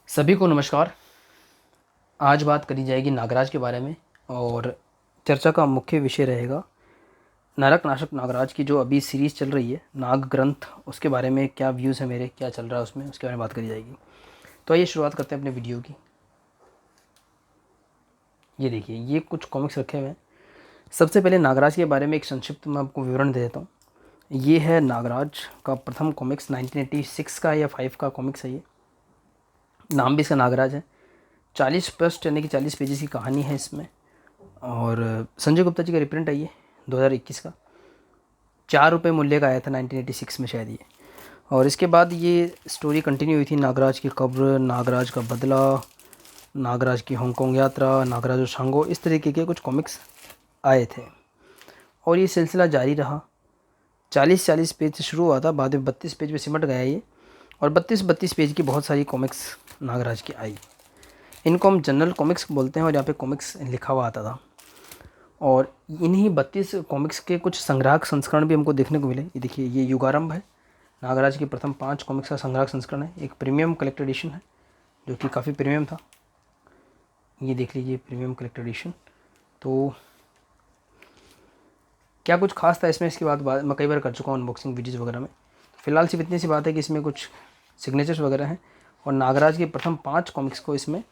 सभी को नमस्कार। आज बात करी जाएगी नागराज के बारे में और चर्चा का मुख्य विषय रहेगा नरक नाशक नागराज की जो अभी सीरीज़ चल रही है नाग ग्रंथ, उसके बारे में क्या व्यूज़ है मेरे, क्या चल रहा है उसमें, उसके बारे में बात करी जाएगी। तो आइए शुरुआत करते हैं अपने वीडियो की। ये देखिए, ये कुछ कॉमिक्स रखे हुए हैं। सबसे पहले नागराज के बारे में एक संक्षिप्त मैं आपको विवरण दे देता हूँ। ये है नागराज का प्रथम कॉमिक्स, 1986 का या 5 का कॉमिक्स है ये। नाम भी इसका नागराज है। 40 पृष्ठ यानी कि 40 पेजेस की कहानी है इसमें। और संजय गुप्ता जी का रिप्रिंट है ये 2021 का। 4 रुपये मूल्य का आया था 1986 में शायद ये। और इसके बाद ये स्टोरी कंटिन्यू हुई थी। नागराज की कब्र, नागराज का बदला, नागराज की हांगकांग यात्रा, नागराज और शांगो, इस तरीके के कुछ कॉमिक्स आए थे और ये सिलसिला जारी रहा। 40 पेज से शुरू हुआ था, बाद में 32 पेज में सिमट गया ये। और 32 पेज की बहुत सारी कॉमिक्स नागराज की आई। इनको हम जनरल कॉमिक्स बोलते हैं और यहाँ पे कॉमिक्स लिखा हुआ आता था। और इन्हीं 32 कॉमिक्स के कुछ संग्राहक संस्करण भी हमको देखने को मिले। ये देखिए, ये युगारंभ है, नागराज की प्रथम 5 कॉमिक्स का संग्राहक संस्करण है। एक प्रीमियम कलेक्टर एडिशन है जो कि काफ़ी प्रीमियम था। ये देख लीजिए, प्रीमियम कलेक्टर एडिशन। तो क्या कुछ खास था इसमें, इसकी बात मैं कई बार कर चुका हूँ अनबॉक्सिंग वीडियोज़ वगैरह में। फ़िलहाल सिर्फ इतनी सी बात है कि इसमें कुछ सिग्नेचर्स वगैरह हैं और नागराज के प्रथम 5 कॉमिक्स को इसमें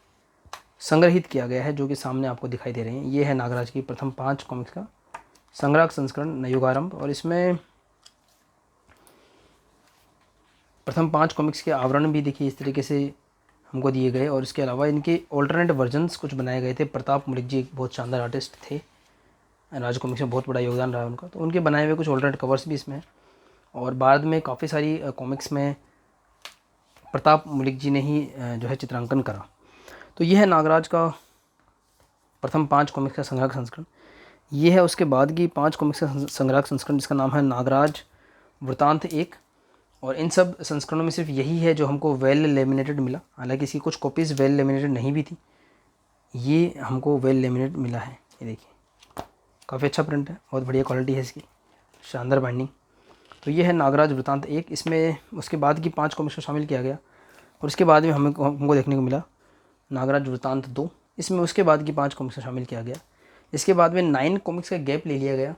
संग्रहित किया गया है, जो कि सामने आपको दिखाई दे रहे हैं। ये है नागराज की प्रथम 5 कॉमिक्स का संग्राहक संस्करण युगारंभ। और इसमें प्रथम 5 कॉमिक्स के आवरण भी देखिए इस तरीके से हमको दिए गए। और इसके अलावा इनके ऑल्टरनेट वर्जन्स कुछ बनाए गए थे। प्रताप मलिक जी एक बहुत शानदार आर्टिस्ट थे, राज कॉमिक्स में बहुत बड़ा योगदान रहा है उनका, तो उनके बनाए हुए कुछ ऑल्टरनेट कवर्स भी इसमें हैं। और बाद में काफ़ी सारी कॉमिक्स में प्रताप मलिक जी ने ही जो है चित्रांकन करा। तो यह है नागराज का प्रथम 5 कॉमिक्स का संग्राहक संस्करण। ये है उसके बाद की 5 कॉमिक्स का संग्राहक संस्करण, जिसका नाम है नागराज वृतांत 1। और इन सब संस्करणों में सिर्फ यही है जो हमको वेल लेमिनेटेड मिला। हालांकि इसकी कुछ कॉपीज़ वेल लेमिनेटेड नहीं भी थी, ये हमको वेल लेमिनेटेड मिला है। ये देखिए, काफ़ी अच्छा प्रिंट है, बहुत बढ़िया क्वालिटी है इसकी, शानदार बाइंडिंग। तो ये है नागराज वृतांत 1। इसमें उसके बाद की 5 कॉमिक्स को शामिल किया गया। और उसके बाद में हमको देखने को मिला नागराज वृतांत 2। इसमें उसके बाद की 5 कॉमिक्स को शामिल किया गया। इसके बाद में 9 कॉमिक्स का गैप ले लिया गया,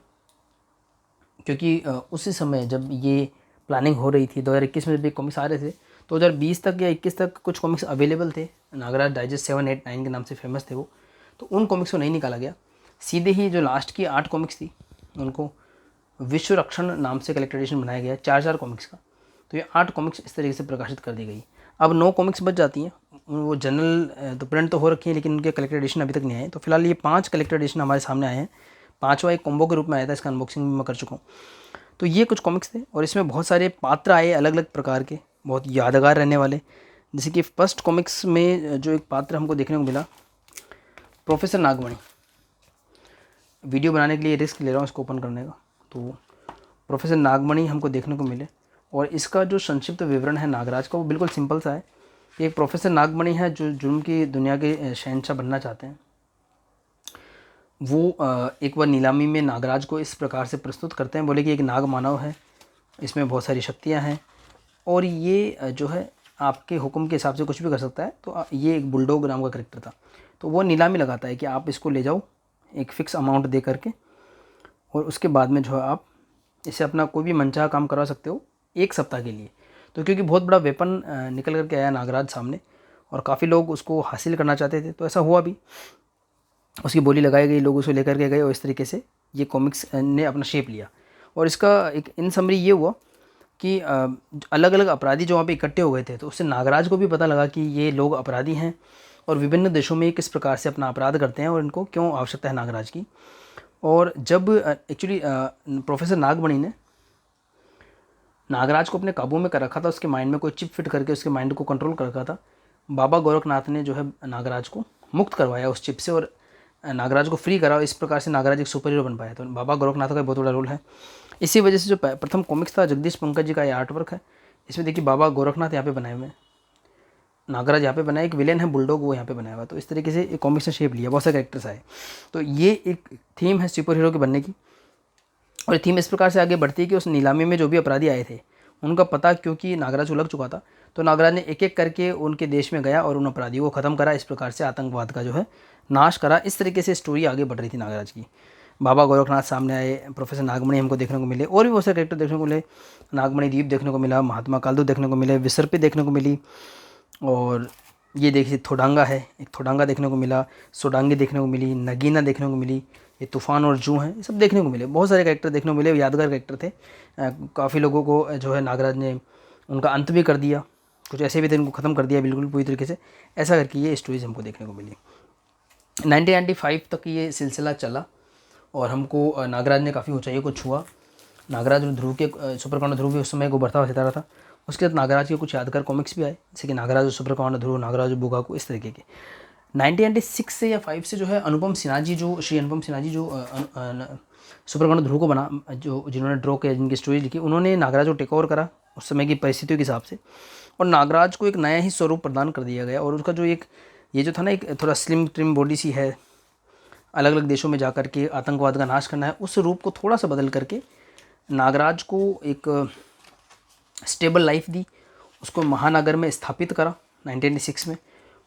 क्योंकि उसी समय जब ये प्लानिंग हो रही थी 2021 में जब ये कॉमिक्स आ रहे थे, 2020 तक या 21 तक कुछ कॉमिक्स अवेलेबल थे। नागराज डाइजेस्ट 7, 8, 9 के नाम से फेमस थे वो। तो उन कॉमिक्स को नहीं निकाला गया, सीधे ही जो लास्ट की 8 कॉमिक्स थी उनको विश्व रक्षण नाम से कलेक्टर एडिशन बनाया गया 4 कॉमिक्स का। तो ये 8 कॉमिक्स इस तरीके से प्रकाशित कर दी गई। अब 9 कॉमिक्स बच जाती हैं। वो जनरल तो प्रिंट तो हो रखी है, लेकिन उनके कलेक्टर एडिशन अभी तक नहीं आए। तो फिलहाल ये 5 कलेक्टर एडिशन हमारे सामने आए हैं। 5वां एक कॉम्बो के रूप में आया था, इसका अनबॉक्सिंग भी मैं कर चुका हूँ। तो ये कुछ कॉमिक्स थे और इसमें बहुत सारे पात्र आए अलग अलग प्रकार के, बहुत यादगार रहने वाले। जैसे कि फर्स्ट कॉमिक्स में जो एक पात्र हमको देखने को मिला, प्रोफेसर नागमणि। वीडियो बनाने के लिए रिस्क ले रहा हूँ इसको ओपन करने का। तो प्रोफेसर नागमणि हमको देखने को मिले और इसका जो संक्षिप्त विवरण है नागराज का, वो बिल्कुल सिंपल सा है। एक प्रोफेसर नागमणि है जो जुर्म की दुनिया के शहंशाह बनना चाहते हैं। वो एक बार नीलामी में नागराज को इस प्रकार से प्रस्तुत करते हैं, बोले कि एक नाग मानव है, इसमें बहुत सारी शक्तियां हैं और ये जो है आपके हुक्म के हिसाब से कुछ भी कर सकता है। तो ये एक बुलडॉग नाम का करेक्टर था। तो वो नीलामी लगाता है कि आप इसको ले जाओ एक फ़िक्स अमाउंट दे करके, और उसके बाद में जो है आप इसे अपना कोई भी मनचाहा काम करवा सकते हो 1 सप्ताह के लिए। तो क्योंकि बहुत बड़ा वेपन निकल करके आया नागराज सामने और काफ़ी लोग उसको हासिल करना चाहते थे, तो ऐसा हुआ भी। उसकी बोली लगाई गई, लोग उसे लेकर के गए और इस तरीके से ये कॉमिक्स ने अपना शेप लिया। और इसका एक इन समरी ये हुआ कि अलग अलग अपराधी जो वहाँ पे इकट्ठे हो गए थे, तो उससे नागराज को भी पता लगा कि ये लोग अपराधी हैं और विभिन्न देशों में किस प्रकार से अपना अपराध करते हैं और इनको क्यों आवश्यकता है नागराज की। और जब एक्चुअली प्रोफेसर नागमणि ने नागराज को अपने काबू में कर रखा था, उसके माइंड में कोई चिप फिट करके उसके माइंड को कंट्रोल कर रखा था। बाबा गोरखनाथ ने जो है नागराज को मुक्त करवाया उस चिप से और नागराज को फ्री करा। इस प्रकार से नागराज एक सुपर हीरो बन पाया। तो बाबा गोरखनाथ का बहुत बड़ा रोल है। इसी वजह से जो प्रथम कॉमिक्स था जगदीश पंकज जी का ये आर्ट वर्क है। इसमें देखिए बाबा गोरखनाथ यहाँ पे बनाए हुए हैं, नागराज यहाँ पे बनाया, एक विलेन है बुलडॉग वो यहाँ पे बनाया हुआ। तो इस तरीके से एक कॉमिक्स ने शेप लिया, बहुत सारे कैरेक्टर्स आए। तो ये एक थीम है सुपर हीरो के बनने की। और थीम इस प्रकार से आगे बढ़ती है कि उस नीलामी में जो भी अपराधी आए थे उनका पता क्योंकि नागराज को लग चुका था, तो नागराज ने एक एक करके उनके देश में गया और उन अपराधियों को ख़त्म करा। इस प्रकार से आतंकवाद का जो है नाश करा। इस तरीके से स्टोरी आगे बढ़ रही थी नागराज की। बाबा गोरखनाथ सामने आए, प्रोफेसर नागमणि हमको देखने को मिले, और भी बहुत सारे कैरेक्टर देखने को मिले। नागमणि द्वीप देखने को मिला, महात्मा कालदू देखने को मिले, विसर्पी देखने को मिली, और ये देखिए थोडांगा है, एक थोडांगा देखने को मिला, सोडांगी देखने को मिली, नगीना देखने को मिली, ये तूफ़ान और जू हैं, ये सब देखने को मिले। बहुत सारे कैरेक्टर देखने को मिले, यादगार कैरेक्टर थे। काफ़ी लोगों को जो है नागराज ने उनका अंत भी कर दिया, कुछ ऐसे भी थे उनको ख़त्म कर दिया बिल्कुल पूरी तरीके से। ऐसा करके ये स्टोरीज हमको देखने को मिली। 1995 तक ये सिलसिला चला और हमको नागराज ने काफ़ी ऊंचाइयों को छुआ। नागराज और ध्रुव के सुपर कमांडो ध्रुव भी उस समय को बढ़ता हुआ सितारा था। उसके बाद नागराज के कुछ यादगार कॉमिक्स भी आए, जैसे कि नागराज और सुपर कमांडो ध्रुव, नागराज और बुगाकू, इस तरीके के। 1996 से या 5 से जो है अनुपम सिन्हा जी, जो श्री अनुपम सिन्हा जी जो सुपर कमांडो ध्रुव को बना, जो जिन्होंने ड्रॉ किया, जिनकी स्टोरी लिखी, उन्होंने नागराज को टेक ओवर करा उस समय की परिस्थितियों के हिसाब से, और नागराज को एक नया ही स्वरूप प्रदान कर दिया गया। और उसका जो एक ये जो था ना, एक थोड़ा स्लिम ट्रिम बॉडी सी है, अलग अलग देशों में जाकर के आतंकवाद का नाश करना है, उस रूप को थोड़ा सा बदल करके नागराज को एक स्टेबल लाइफ दी, उसको महानगर में स्थापित करा 1996 में,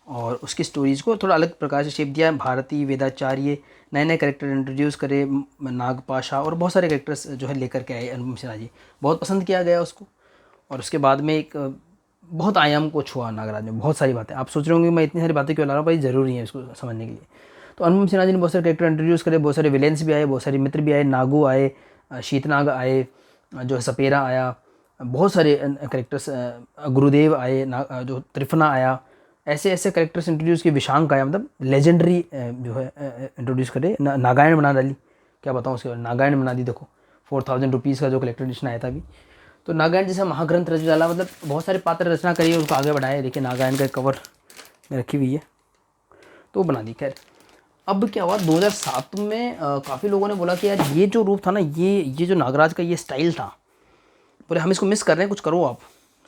और उसकी स्टोरीज़ को थोड़ा अलग प्रकार से शेप दिया। भारती, वेदाचार्य, नए नए कैरेक्टर इंट्रोड्यूस करे, नागपाशा और बहुत सारे कैरेक्टर्स जो है लेकर के आए अनुपम सिन्हा जी। बहुत पसंद किया गया उसको, और उसके बाद में एक बहुत आयाम को छुआ नागराज में। बहुत सारी बातें आप सोच रहे होंगे मैं इतनी सारी बातें क्यों ला रहा हूँ, भाई ज़रूरी है इसको समझने के लिए। तो अनुपम सिन्हा जी ने बहुत सारे कैरेक्टर इंट्रोड्यूस करे, बहुत सारे विलेंस भी आए, बहुत सारे मित्र भी आए, नागू आए, शीतनाग आए, जो है सपेरा आया, बहुत सारे कैरेक्टर्स, गुरुदेव आए, जो त्रिफना आया, ऐसे ऐसे कैरेक्टर्स इंट्रोड्यूस किए। विशांक आया, मतलब लेजेंडरी जो है इंट्रोड्यूस करे। नागायण बना डाली, क्या बताऊँ उसके बारे में, नागायण बना दी। देखो 4000 रुपीज़ का जो कलेक्टर एडिशन आया था अभी, तो नागायण जैसा महाग्रंथ रच डाला, मतलब बहुत सारे पात्र रचना करी, उसको आगे बढ़ाया। देखिए नागायण का कवर में रखी हुई है, तो बना दी। खैर अब क्या हुआ, 2007 में काफ़ी लोगों ने बोला कि यार ये जो रूप था ना, ये जो नागराज का ये स्टाइल था, बोले हम इसको मिस कर रहे हैं, कुछ करो आप।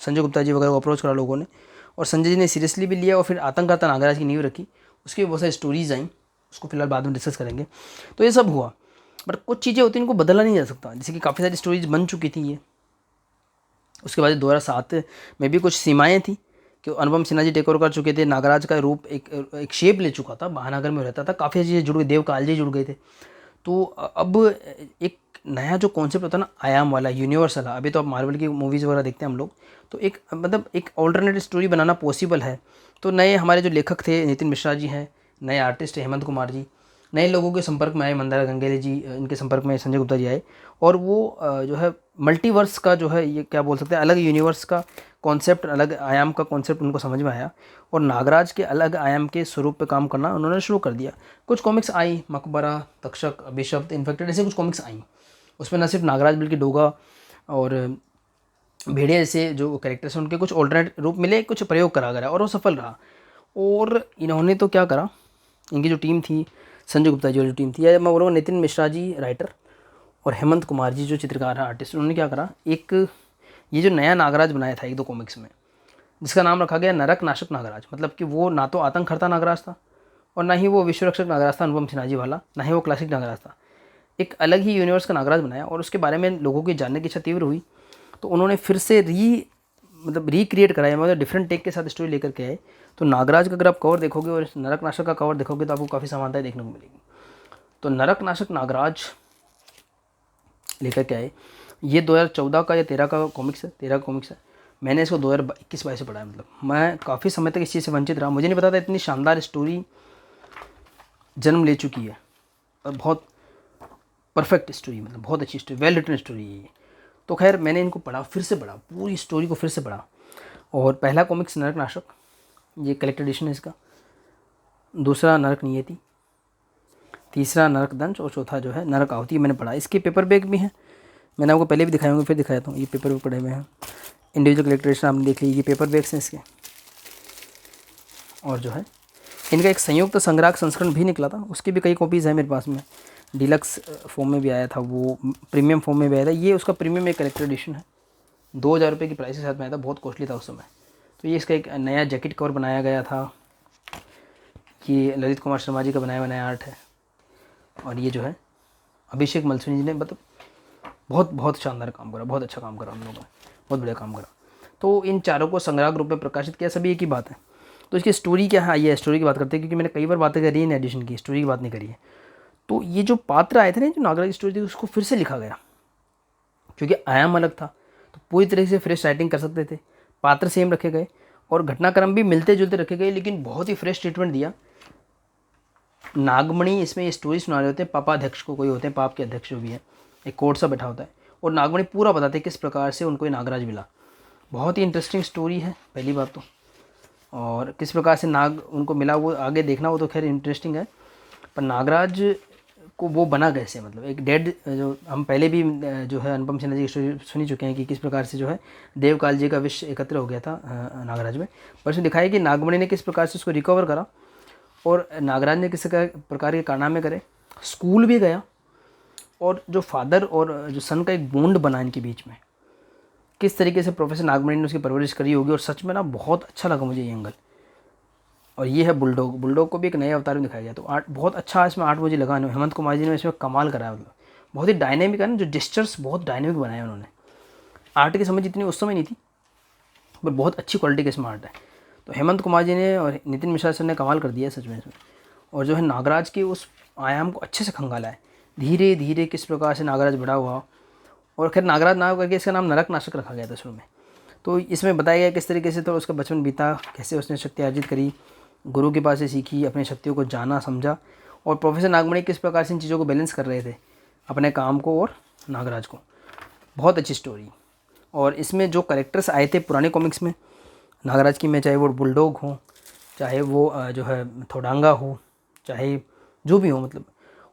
संजय गुप्ता जी वगैरह को अप्रोच करा लोगों ने, और संजय जी ने सीरियसली भी लिया, और फिर आतंककर्ता नागराज की नींव रखी। उसकी भी बहुत सारी स्टोरीज आई, उसको फिलहाल बाद में डिस्कस करेंगे। तो ये सब हुआ, बट कुछ चीज़ें होती हैं इनको बदला नहीं जा सकता, जैसे कि काफ़ी सारी स्टोरीज बन चुकी थी ये। उसके बाद 2007 में भी कुछ सीमाएँ थी कि अनुपम सिन्हा जी टेक ओवर कर चुके थे, नागराज का रूप एक शेप ले चुका था, महानगर में रहता था, काफ़ी चीज़ें जुड़ गई, देव कालजी जुड़ गए थे। तो अब एक नया जो कॉन्सेप्ट होता है ना, आयाम वाला, यूनिवर्स वाला, अभी तो आप मार्वल की मूवीज़ वगैरह देखते हैं हम लोग, तो एक मतलब एक ऑल्टरनेट स्टोरी बनाना पॉसिबल है। तो नए हमारे जो लेखक थे, नितिन मिश्रा जी हैं, नए आर्टिस्ट हैं हेमंत कुमार जी, नए लोगों के संपर्क में आए, मंदारा गंगेले जी, इनके संपर्क में संजय गुप्ता जी आए, और वो जो है मल्टीवर्स का जो है, ये क्या बोल सकते हैं, अलग यूनिवर्स का कॉन्सेप्ट, अलग आयाम का कॉन्सेप्ट उनको समझ में आया, और नागराज के अलग आयाम के स्वरूप पे काम करना उन्होंने शुरू कर दिया। कुछ कॉमिक्स आई, मकबरा, तक्षक, अभिशप्त, इन्फेक्टेड, ऐसे कुछ कॉमिक्स आई। उसमें न सिर्फ नागराज बल्कि डोगा और भेड़िया जैसे जो कैरेक्टर्स हैं उनके कुछ ऑल्टरनेट रूप मिले, कुछ प्रयोग करा गया, और वो सफल रहा। और इन्होंने तो क्या करा, इनकी जो टीम थी, संजय गुप्ता जी वाली जो टीम थी, या मैं बोलूँगा नितिन मिश्रा जी राइटर और हेमंत कुमार जी जो चित्रकार हैं, आर्टिस्ट, उन्होंने क्या करा, एक ये जो नया नागराज बनाया था 1-2 कॉमिक्स में, जिसका नाम रखा गया नरक नाशक नागराज। मतलब कि वो ना तो आतंककर्ता नागराज था, और ना ही वो विश्वरक्षक नागराज था अनुपम सिन्हा जी वाला, ना ही वो क्लासिक नागराज था। एक अलग ही यूनिवर्स का नागराज बनाया, और उसके बारे में लोगों की जानने की इच्छा तीव्र हुई, तो उन्होंने फिर से रिक्रिएट कराया, मतलब डिफरेंट टेक के साथ स्टोरी लेकर के आए। तो नागराज का अगर आप कवर देखोगे और नरक नाशक का कवर देखोगे, तो आपको काफ़ी समानताएं देखने को मिलेगी। तो नरक नाशक नागराज लेकर के आए, ये 2014 का या 13 का कॉमिक्स है, 13 का कॉमिक्स है। मैंने इसको 2021-22 से पढ़ा है। मतलब मैं काफ़ी समय तक इस चीज़ से वंचित रहा, मुझे नहीं पता था इतनी शानदार स्टोरी जन्म ले चुकी है, और बहुत परफेक्ट स्टोरी, मतलब बहुत अच्छी स्टोरी, वेल रिटन स्टोरी है ये। तो खैर मैंने इनको पढ़ा, फिर से पढ़ा, पूरी स्टोरी को फिर से पढ़ा। और पहला कॉमिक्स नरक नाशक, ये कलेक्टर एडिशन है इसका। दूसरा नरक नियति, तीसरा नरक दंश, और चौथा जो है नरक आहुति, मैंने पढ़ा। इसके पेपर बैग भी हैं, मैंने आपको पहले भी दिखाए होंगे, फिर दिखाया था। ये पेपर बैग पढ़े हुए हैं, इंडिविजुअल कलेक्टर एडिशन आपने देख ली, ये पेपर बैग्स हैं इसके। और जो है इनका एक संयुक्त संग्रह संस्करण भी निकला था, उसकी भी कई कॉपीज़ हैं मेरे पास में। डिलक्स फॉर्म में भी आया था, वो प्रीमियम फॉर्म में भी आया था। ये उसका प्रीमियम एक कलेक्टर एडिशन है, 2000 रुपये की प्राइस के साथ में आया था, बहुत कॉस्टली था उस समय। तो ये इसका एक नया जैकेट कवर बनाया गया था, ये ललित कुमार शर्मा जी का बनाया हुआ नया आर्ट है। और ये जो है अभिषेक मलसुनी जी ने, मतलब बहुत बहुत शानदार काम करा, बहुत अच्छा काम करा हम लोगों ने, बहुत बढ़िया काम करा। तो इन चारों को संग्रह रूप में प्रकाशित किया, सभी एक ही बात है। तो इसकी स्टोरी क्या है, आइए स्टोरी की बात करते हैं, क्योंकि मैंने कई बार बातें करी है इन एडिशन की, स्टोरी की बात नहीं करी है। तो ये जो पात्र आए थे ना, जो नागराज की स्टोरी थी, उसको फिर से लिखा गया, क्योंकि आयाम अलग था, तो पूरी तरह से फ्रेश राइटिंग कर सकते थे, पात्र सेम रखे गए और घटनाक्रम भी मिलते जुलते रखे गए, लेकिन बहुत ही फ्रेश ट्रीटमेंट दिया। नागमणि इसमें ये स्टोरी सुना रहे होते हैं पापा अध्यक्ष को, कोई होते हैं पाप के अध्यक्ष जो भी है, एक कोर्ट सा बैठा होता है, और नागमणि पूरा बताते हैं किस प्रकार से उनको ये नागराज मिला। बहुत ही इंटरेस्टिंग स्टोरी है पहली बात तो, और किस प्रकार से नाग उनको मिला वो आगे देखना, वो तो खैर इंटरेस्टिंग है। पर नागराज को वो बना कैसे, मतलब एक डेड, जो हम पहले भी जो है अनुपम सिन्हा जी की स्टोरी सुनी चुके हैं कि किस प्रकार से जो है देवकाल जी का विष एकत्र हो गया था नागराज में, पर इसमें दिखाया कि नागमणि ने किस प्रकार से उसको रिकवर करा, और नागराज ने किस प्रकार के कारनामे करे, स्कूल भी गया, और जो फादर और जो सन का एक बॉन्ड बना इनके बीच में, किस तरीके से प्रोफेसर नागमणि ने उसकी परवरिश करी होगी। और सच में ना बहुत अच्छा लगा मुझे ये एंगल। और ये है बुलडॉग, बुलडॉग को भी एक नए अवतार में दिखाया गया, तो आर्ट बहुत अच्छा इसमें, 8 मुझे लगा। हेमंत कुमार जी ने इसमें कमाल करा है, मतलब बहुत ही डायनेमिक है ना, जो जेस्चर्स बहुत डायनेमिक बनाए उन्होंने। आर्ट की समझ इतनी उस समय नहीं थी, पर बहुत अच्छी क्वालिटी का इसमें आर्ट है। तो हेमंत कुमार जी ने और नितिन मिश्रा सर ने कमाल कर दिया है सच में इसमें। और जो है नागराज के उस आयाम को अच्छे से खंगाला है, धीरे धीरे किस प्रकार से नागराज बड़ा हुआ। और खैर नागराज नाम करके इसका नाम नरक नाशक रखा गया था शुरू में। तो इसमें बताया गया किस तरीके से तो उसका बचपन बीता, कैसे उसने शक्ति अर्जित करी, गुरु के पास से सीखी, अपनी शक्तियों को जाना समझा, और प्रोफेसर नागमणि किस प्रकार से इन चीज़ों को बैलेंस कर रहे थे, अपने काम को और नागराज को। बहुत अच्छी स्टोरी। और इसमें जो कैरेक्टर्स आए थे पुराने कॉमिक्स में नागराज की में, चाहे वो बुलडॉग हो, चाहे वो जो है थोडांगा हो, चाहे जो भी हो, मतलब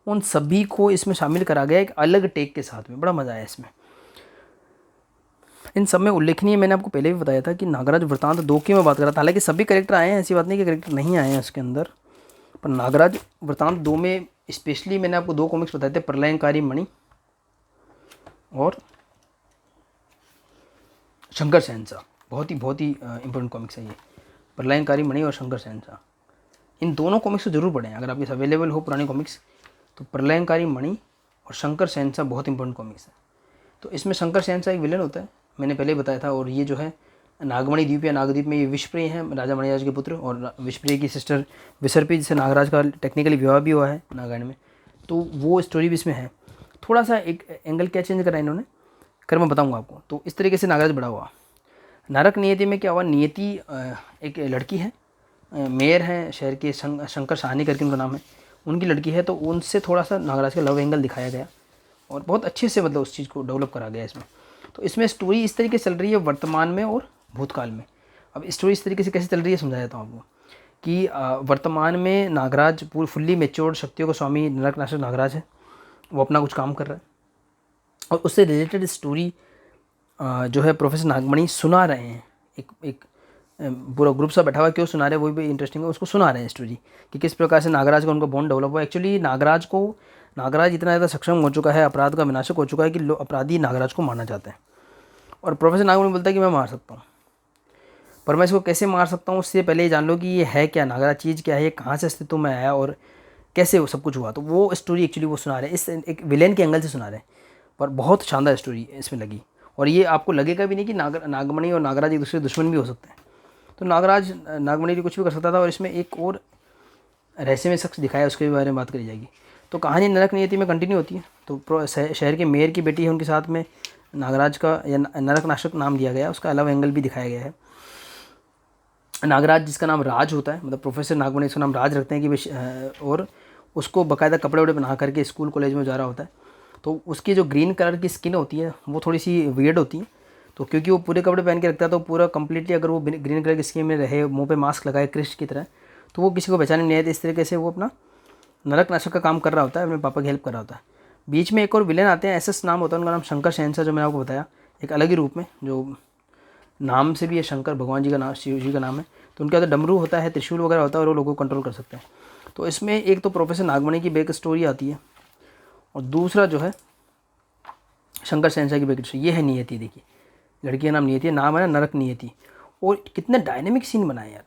उन सभी को इसमें शामिल करा गया एक अलग टेक के साथ में। बड़ा मज़ा आया इसमें। इन सब में उल्लेखनीय, मैंने आपको पहले भी बताया था कि नागराज वृतांत 2 की मैं बात कर रहा था, हालांकि सभी कैरेक्टर आए हैं, ऐसी बात नहीं कि कैरेक्टर नहीं आए हैं इसके अंदर, पर नागराज वृतांत 2 में स्पेशली मैंने आपको 2 कॉमिक्स बताए थे, प्रलयंकारी मणि और शंकर शहनशाह। बहुत ही इंपॉर्टेंट कॉमिक्स है ये, प्रलयंकारी मणि और शंकर शहनशाह। इन दोनों कॉमिक्स को जरूर पढ़ें अगर आपके अवेलेबल हो पुरानी कॉमिक्स, तो प्रलयंकारी मणि और शंकर शहनशाह बहुत इंपॉर्टेंट कॉमिक्स है। तो इसमें शंकर शहनशाह एक विलन होता है, मैंने पहले बताया था, और ये जो है नागमणि द्वीप या नागद्वीप में ये विषप्रिय हैं, राजा मणिराज के पुत्र, और विषप्रिय की सिस्टर विसर्पी, जिससे नागराज का टेक्निकली विवाह भी हुआ है नागायण में। तो वो स्टोरी भी इसमें है। थोड़ा सा एक एंगल क्या चेंज करा इन्होंने, कर मैं बताऊँगा आपको। तो इस तरीके से नागराज बड़ा हुआ। नरक नियति में क्या हुआ, नियति एक लड़की है, मेयर हैं शहर के, शंकर साहनी करके उनका नाम है, उनकी लड़की है। तो उनसे थोड़ा सा नागराज का लव एंगल दिखाया गया, और बहुत अच्छे से मतलब उस चीज़ को डेवलप करा गया इसमें। तो इसमें स्टोरी इस तरीके से चल रही है वर्तमान में और भूतकाल में। अब स्टोरी इस तरीके से कैसे चल रही है समझा देता हूँ आपको, कि वर्तमान में नागराज पूरी फुल्ली मेच्योर्ड शक्तियों का स्वामी नरक नाशक नागराज है, वो अपना कुछ काम कर रहा है, और उससे रिलेटेड स्टोरी जो है प्रोफेसर नागमणि सुना रहे हैं। एक पूरा ग्रुप सा बैठा हुआ, क्यों सुना रहे हैं वो भी इंटरेस्टिंग है, उसको सुना रहे हैं स्टोरी कि किस प्रकार से नागराज का उनका बॉन्ड डेवलप हुआ। एक्चुअली नागराज इतना ज़्यादा सक्षम हो चुका है, अपराध का विनाशक हो चुका है, कि अपराधी नागराज को मारना चाहते हैं। और प्रोफेसर नागमणि बोलता है कि मैं मार सकता हूँ, पर मैं इसको कैसे मार सकता हूँ, उससे पहले ये जान लो कि ये है क्या, नागराज चीज़ क्या है, ये कहाँ से अस्तित्व में आया और कैसे वो सब कुछ हुआ। तो वो स्टोरी एक्चुअली वो सुना रहे हैं, इस एक विलेन के एंगल से सुना रहे हैं, पर बहुत शानदार स्टोरी इसमें लगी। और ये आपको लगेगा भी नहीं कि नागमणि और नागराज एक दूसरे दुश्मन भी हो सकते हैं। तो नागराज नागमणि भी कुछ भी कर सकता था। और इसमें एक और रहस्यमय शख्स दिखाया, उसके बारे में बात करी जाएगी। तो कहानी नरक नियति में कंटिन्यू होती है। तो शहर के मेयर की बेटी है, उनके साथ में नागराज का या नरक नाशक नाम दिया गया, उसका अलग एंगल भी दिखाया गया है। नागराज जिसका नाम राज होता है, मतलब प्रोफेसर नागमणि इसका नाम राज रखते हैं कि और उसको बाकायदा कपड़े वपड़े बना करके स्कूल कॉलेज में जा रहा होता है। तो उसकी जो ग्रीन कलर की स्किन होती है वो थोड़ी सी वियर्ड होती है। तो क्योंकि वो पूरे कपड़े पहन के रखता है, तो पूरा कंप्लीटली अगर वो ग्रीन कलर की स्किन में रहे, मुंह पे मास्क लगाए क्रिस्ट की तरह, तो वो किसी को पहचान नहीं आती। इस तरीके से वो अपना नरक नाशक का काम कर रहा होता है, अपने पापा की हेल्प कर रहा होता है। बीच में एक और विलेन आते हैं, एसएस नाम होता है उनका, नाम शंकर शहनशाह, जो मैंने आपको बताया, एक अलग ही रूप में, जो नाम से भी है शंकर, भगवान जी का नाम, शिव जी का नाम है। तो उनके अंदर डमरू होता है, त्रिशूल वगैरह होता है, और वो लोगों को कंट्रोल कर सकते हैं। तो इसमें एक तो प्रोफेसर नागमणि की बैक स्टोरी आती है, और दूसरा जो है शंकर शहनशाह की बैक स्टोरी। ये है नियति, देखिए लड़की का नाम नियति है, नाम है ना नरक नियति। और कितने डायनेमिक सीन बनाए यार,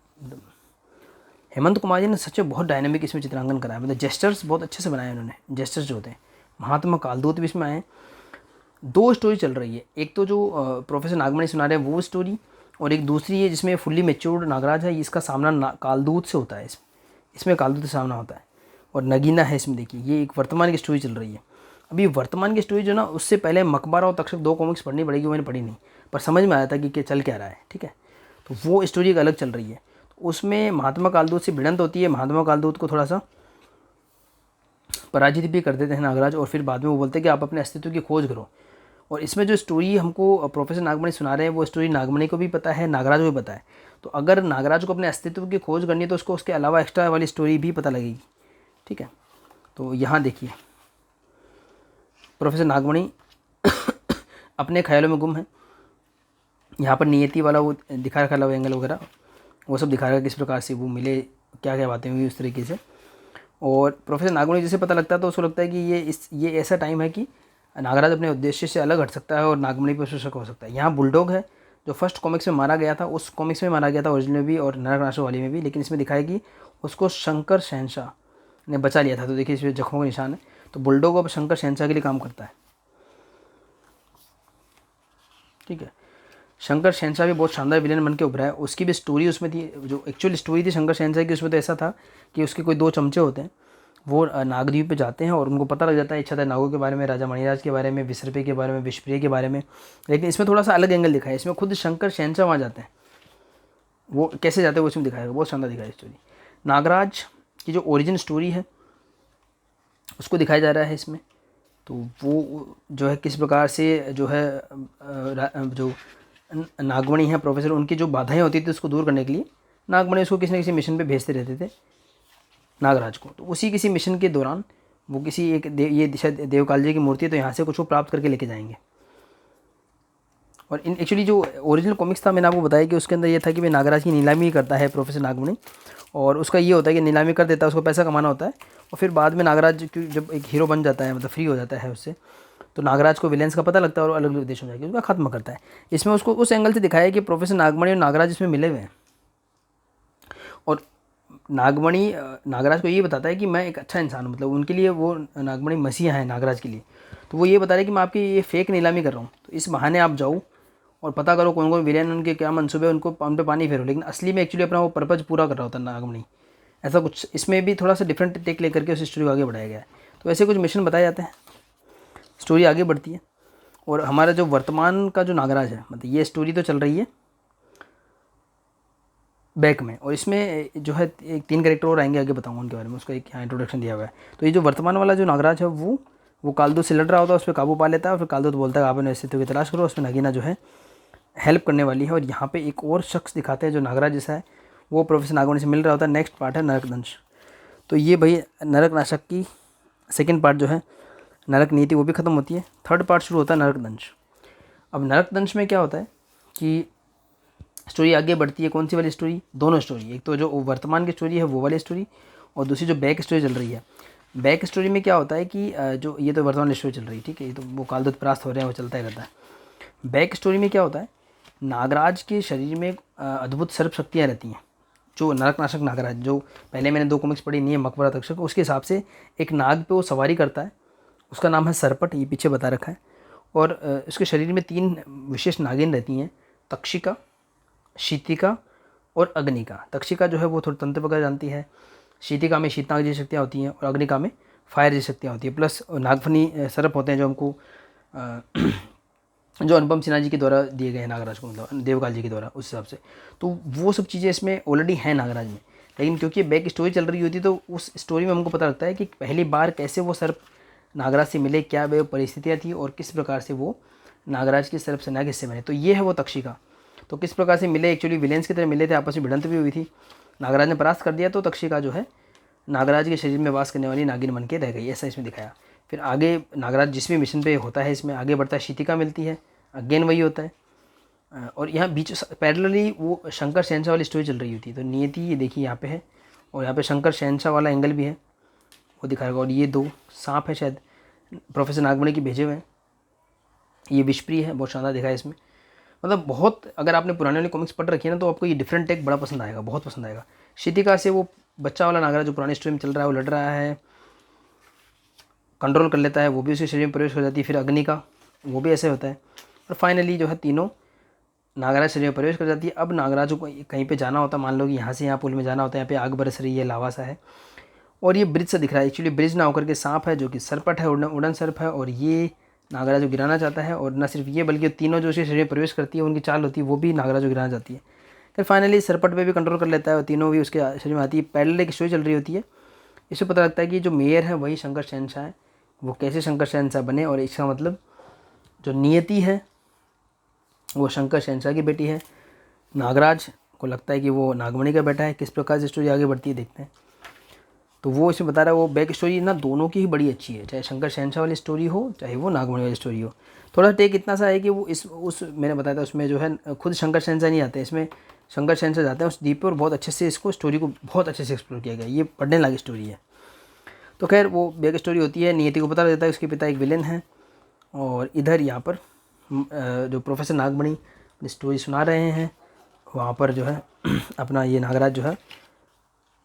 हेमंत कुमार जी ने सच में बहुत डायनेमिक इसमें चित्रांकन कराया, मतलब जेस्चर्स बहुत अच्छे से बनाए उन्होंने। जेस्चर्स जो होते हैं, महात्मा कालदूत भी इसमें आए, दो स्टोरी चल रही है, एक तो जो प्रोफेसर नागमणि सुना रहे हैं वो स्टोरी, और एक दूसरी है जिसमें फुल्ली मेच्योर्ड नागराज है, इसका सामना कालदूत से होता है। इसमें कालदूत से सामना होता है, और नगीना है इसमें। देखिए ये एक वर्तमान की स्टोरी चल रही है। अभी वर्तमान की स्टोरी जो ना, उससे पहले मकबरा और तक्षक 2 कॉमिक्स पढ़नी पड़ेगी, मैंने पढ़ी नहीं, पर समझ में आया था कि चल क्या रहा है, ठीक है। तो वो स्टोरी एक अलग चल रही है, तो उसमें महात्मा कालदूत से भिड़ंत होती है, महात्मा कालदूत को थोड़ा सा पराजित भी कर देते हैं नागराज, और फिर बाद में वो बोलते हैं कि आप अपने अस्तित्व की खोज करो। और इसमें जो स्टोरी हमको प्रोफेसर नागमणि सुना रहे हैं, वो स्टोरी नागमणि को भी पता है, नागराज को भी पता है। तो अगर नागराज को अपने अस्तित्व की खोज करनी है तो उसको उसके अलावा एक्स्ट्रा वाली स्टोरी भी पता लगेगी, ठीक है। तो यहाँ देखिए प्रोफेसर नागमणि अपने ख्यालों में गुम है। यहाँ पर नियति वाला वो दिखा रखा है, एंगल वगैरह वो सब दिखा रखा है, किस प्रकार से वो मिले, क्या क्या बातें हुई उस तरीके से। और प्रोफेसर नागमणि जैसे पता लगता है तो उसको लगता है कि ये ऐसा टाइम है कि नागराज अपने उद्देश्य से अलग हट सकता है और नागमणि पर उसको शक हो सकता है। यहाँ बुलडॉग है जो फर्स्ट कॉमिक्स में मारा गया था, उस कॉमिक्स में मारा गया था ओरिजिनल में भी और नरक नाशक वाली में भी, लेकिन इसमें दिखाया कि उसको शंकर शहनशाह ने बचा लिया था। तो देखिए इसमें जख्मों का निशान है, तो बुलडॉग अब शंकर शहनशाह के लिए काम करता है, ठीक है। शंकर शहनशाह भी बहुत शानदार विलेन बन के उभरा है। उसकी भी स्टोरी उसमें थी, जो एक्चुअल स्टोरी थी शंकर शहनशाह की, उसमें तो ऐसा था कि उसके कोई 2 चमचे होते हैं, वो नागद्वीप पे जाते हैं और उनको पता लग जाता है इच्छाधारी नागों के बारे में, राजा मणिराज के बारे में, विसर्पे के बारे में, विषप्रिय के बारे में। लेकिन इसमें थोड़ा सा अलग एंगल दिखाया है, इसमें खुद शंकर शहनशाह वहाँ जाते हैं। वो कैसे जाते हैं वो इसमें दिखाएगा, बहुत शानदार दिखाया स्टोरी। नागराज की जो ओरिजिन स्टोरी है उसको दिखाया जा रहा है इसमें। तो वो जो है किस प्रकार से जो है जो नागमणि है प्रोफेसर, उनकी जो बाधाएं होती थी उसको दूर करने के लिए नागमणि उसको किसी न किसी मिशन पे भेजते रहते थे नागराज को। तो उसी किसी मिशन के दौरान वो किसी एक ये शायद देवकाल जी की मूर्ति है, तो यहाँ से कुछ वो प्राप्त करके लेके जाएंगे। और इन एक्चुअली जो ओरिजिनल कॉमिक्स था मैंने आपको बताया कि उसके अंदर ये था कि भाई नागराज की नीलामी करता है प्रोफेसर नागमणि, और उसका ये होता है कि नीलामी कर देता है, उसको पैसा कमाना होता है, और फिर बाद में नागराज जब एक हीरो बन जाता है, मतलब फ्री हो जाता है उससे, तो नागराज को विलेंस का पता लगता है और अलग अलग उद्देश्य हो जाएगी, उसका खत्म करता है। इसमें उसको उस एंगल से दिखाया है कि प्रोफेसर नागमणि और नागराज इसमें मिले हुए हैं, और नागमणि नागराज को ये बताता है कि मैं एक अच्छा इंसान हूँ, मतलब उनके लिए वो नागमणि मसीहा है नागराज के लिए। तो वो ये बता रहे हैं कि मैं आपकी ये फेक नीलामी कर रहा हूँ, तो इस बहाने आप जाओ और पता करो कौन कौन विलेन, उनके क्या मनसूबे, उनको उन पे पानी फेरो। लेकिन असली में एक्चुअली अपना वो पर्पज पूरा कर रहा होता है नागमणि, ऐसा कुछ इसमें भी थोड़ा सा डिफरेंट टेक लेकर के उस स्टोरी को आगे बढ़ाया गया है। तो ऐसे कुछ मिशन बताए जाते हैं, स्टोरी आगे बढ़ती है। और हमारा जो वर्तमान का जो नागराज है, मतलब ये स्टोरी तो चल रही है बैक में, और इसमें जो है एक 3 कैरेक्टर और आएंगे, आगे बताऊंगा उनके बारे में, उसका एक यहाँ इंट्रोडक्शन दिया हुआ है। तो ये जो वर्तमान वाला जो नागराज है वो कालदूत से लड़ रहा होता है, उस पर काबू पा लेता है, और फिर कालदूत बोलता है आप अपने अस्तित्व की तलाश करो, उसमें नगीना जो है हेल्प करने वाली है। और यहाँ पे एक और शख्स दिखाते हैं जो नागराज जैसा है, वो प्रोफेसर नागमणि से मिल रहा होता है। नेक्स्ट पार्ट है नरकदंश। तो ये भाई नरक नाशक की सेकेंड पार्ट जो है नरक नीति, वो भी ख़त्म होती है। थर्ड पार्ट शुरू होता है नरकदंश। अब नरकदंश में क्या होता है कि स्टोरी आगे बढ़ती है। कौन सी वाली स्टोरी? दोनों स्टोरी, एक तो जो वर्तमान की स्टोरी है वो वाली स्टोरी, और दूसरी जो बैक स्टोरी चल रही है। बैक स्टोरी में क्या होता है कि जो ये तो वर्तमान स्टोरी चल रही है, ठीक है, ये तो वो कालदूत परास्त हो रहे हैं, वो चलता ही रहता है। बैक स्टोरी में क्या होता है, नागराज के शरीर में अद्भुत सर्प शक्तियाँ रहती हैं। जो नरकनाशक नागराज, जो पहले मैंने 2 कॉमिक्स पढ़ी नहीं है, मकबरा तक्षक, उसके हिसाब से एक नाग पे वो सवारी करता है, उसका नाम है सरपट, ये पीछे बता रखा है। और उसके शरीर में 3 विशेष नागिन रहती हैं, तक्षिका, शीतिका और अग्निका। तक्षिका जो है वो थोड़ी तंत्र वगैरह जानती है, शीतिका में शीतनाग जैसी शक्तियाँ होती हैं, और अग्निका में फायर जैसी शक्तियाँ होती है। प्लस नागफनी सर्प होते हैं जो हमको जो अनुपम सिन्हा जी के द्वारा दिए गए हैं नागराज को, मतलब देवकाल जी के द्वारा, उस हिसाब से। तो वो सब चीज़ें इसमें ऑलरेडी हैं नागराज में। लेकिन क्योंकि बैक स्टोरी चल रही होती है तो उस स्टोरी में हमको पता लगता है कि पहली बार कैसे वो सर्प नागराज से मिले, क्या वे परिस्थितियाँ थी, और किस प्रकार से वो नागराज की सर्प सेना के हिस्से बने। तो ये है वो तक्षिका। तो किस प्रकार से मिले, एक्चुअली विलेंस की तरह मिले थे, आपस में भिड़ंत भी हुई थी, नागराज ने परास्त कर दिया, तो तक्षिका जो है नागराज के शरीर में वास करने वाली नागिन बन के रह गई, ऐसा इसमें दिखाया। फिर आगे नागराज जिस भी मिशन पे होता है इसमें आगे बढ़ता है, शीतिका मिलती है, अगेन वही होता है। और यहाँ बीच पैरेलली वो शंकर शहनशाह वाली स्टोरी चल रही होती है। तो नियति ये देखिए यहाँ पे है, और यहाँ पे शंकर शहनशाह वाला एंगल भी है, वो दिखाएगा। और ये 2 सांप है शायद प्रोफेसर नागमणि की भेजे हुए हैं, ये विषप्रिय है, बहुत शानदार दिखा है इसमें। मतलब बहुत, अगर आपने पुराने वाले कॉमिक्स पढ़ रखी है ना, तो आपको ये डिफरेंट टेक बड़ा पसंद आएगा, बहुत पसंद आएगा। शीतिका से वो बच्चा वाला नागराज जो पुरानी स्टोरी में चल रहा है वो लड़ रहा है, कंट्रोल कर लेता है, वो भी उसके शरीर में प्रवेश हो जाती है। फिर अग्नि का वो भी ऐसे होता है। और फाइनली जो है तीनों नागराज शरीर में प्रवेश कर जाती है। अब नागराज को कहीं पे जाना होता है, मान लो कि यहाँ से यहाँ पुल में जाना होता है, यहाँ पे आग बरस रही है, लावा सा है और ये ब्रिज सा दिख रहा है। एक्चुअली ब्रिज ना होकर के सांप है जो कि सरपट है, उड़न सर्प है, और ये नागराज को गिराना चाहता है। और न सिर्फ ये बल्कि तीनों जो उसके शरीर में प्रवेश करती है उनकी चाल होती है वो भी नागराज को गिराना चाहती है। फिर फाइनली सरपट पे भी कंट्रोल कर लेता है और तीनों भी उसके शरीर में आती है। पैरेलल एक स्टोरी चल रही होती है। इससे पता लगता है कि जो मेयर है वही शंकर शहनशाह है। वो कैसे शंकर शहनशाह बने और इसका मतलब जो नियति है वो शंकर शहनशाह की बेटी है। नागराज को लगता है कि वो नागमणि का बेटा है। किस प्रकार से स्टोरी आगे बढ़ती है देखते हैं। तो वो इसमें बता रहा है वो बैक स्टोरी ना दोनों की ही बड़ी अच्छी है, चाहे शंकर शहनशाह वाली स्टोरी हो चाहे वो नागमणि वाली स्टोरी हो। थोड़ा टेक इतना सा है कि वो इस उस मैंने बताया था उसमें जो है खुद शंकर शहनशाह नहीं आते, इसमें शंकर शहनशाह जाते हैं उस द्वीप पर और बहुत अच्छे से इसको स्टोरी को बहुत अच्छे से एक्सप्लोर किया गया। ये पढ़ने लायक स्टोरी है। तो खैर वो बैक स्टोरी होती है। नियति को पता लगता है उसके पिता एक विलेन है और इधर यहाँ पर जो प्रोफेसर नागमणि स्टोरी सुना रहे हैं वहाँ पर जो है अपना ये नागराज जो है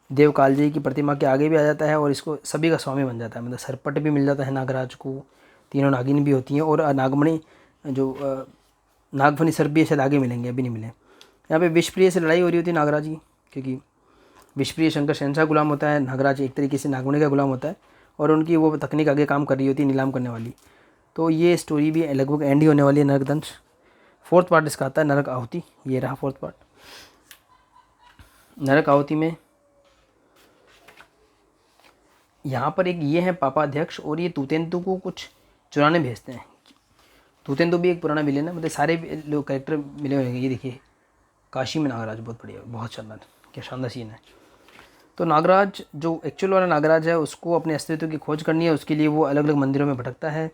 देव कालजी की प्रतिमा के आगे भी आ जाता है और इसको सभी का स्वामी बन जाता है। मतलब सरपट भी मिल जाता है नागराज को, तीनों नागिन भी होती हैं और नागमणि जो नागफनी सर्प भी शायद आगे मिलेंगे, अभी नहीं मिले। यहाँ पे विषप्रिय से लड़ाई हो रही होती है नागराज की, क्योंकि विषप्रिय शंकर शहनशाह गुलाम होता है, नागराज एक तरीके से नागमणि का गुलाम होता है और उनकी वो तकनीक आगे काम कर रही होती है नीलाम करने वाली। तो ये स्टोरी भी लगभग एंड ही होने वाली है। नरकदंश 4th पार्ट इसका आता है, नरक आहुति। ये रहा 4th पार्ट। नरक आहुति में यहाँ पर एक ये है पापा अध्यक्ष और ये तूतेंतु को कुछ चुराने भेजते हैं। तूतेंतु भी एक पुराना विलेन है, मतलब सारे लोग कैरेक्टर मिले हुए हैं। ये देखिए काशी में नागराज बहुत बढ़िया, बहुत शानदार, क्या शानदार सीन है। तो नागराज जो एक्चुअल वाला नागराज है उसको अपने अस्तित्व की खोज करनी है। उसके लिए वो अलग अलग मंदिरों में भटकता है।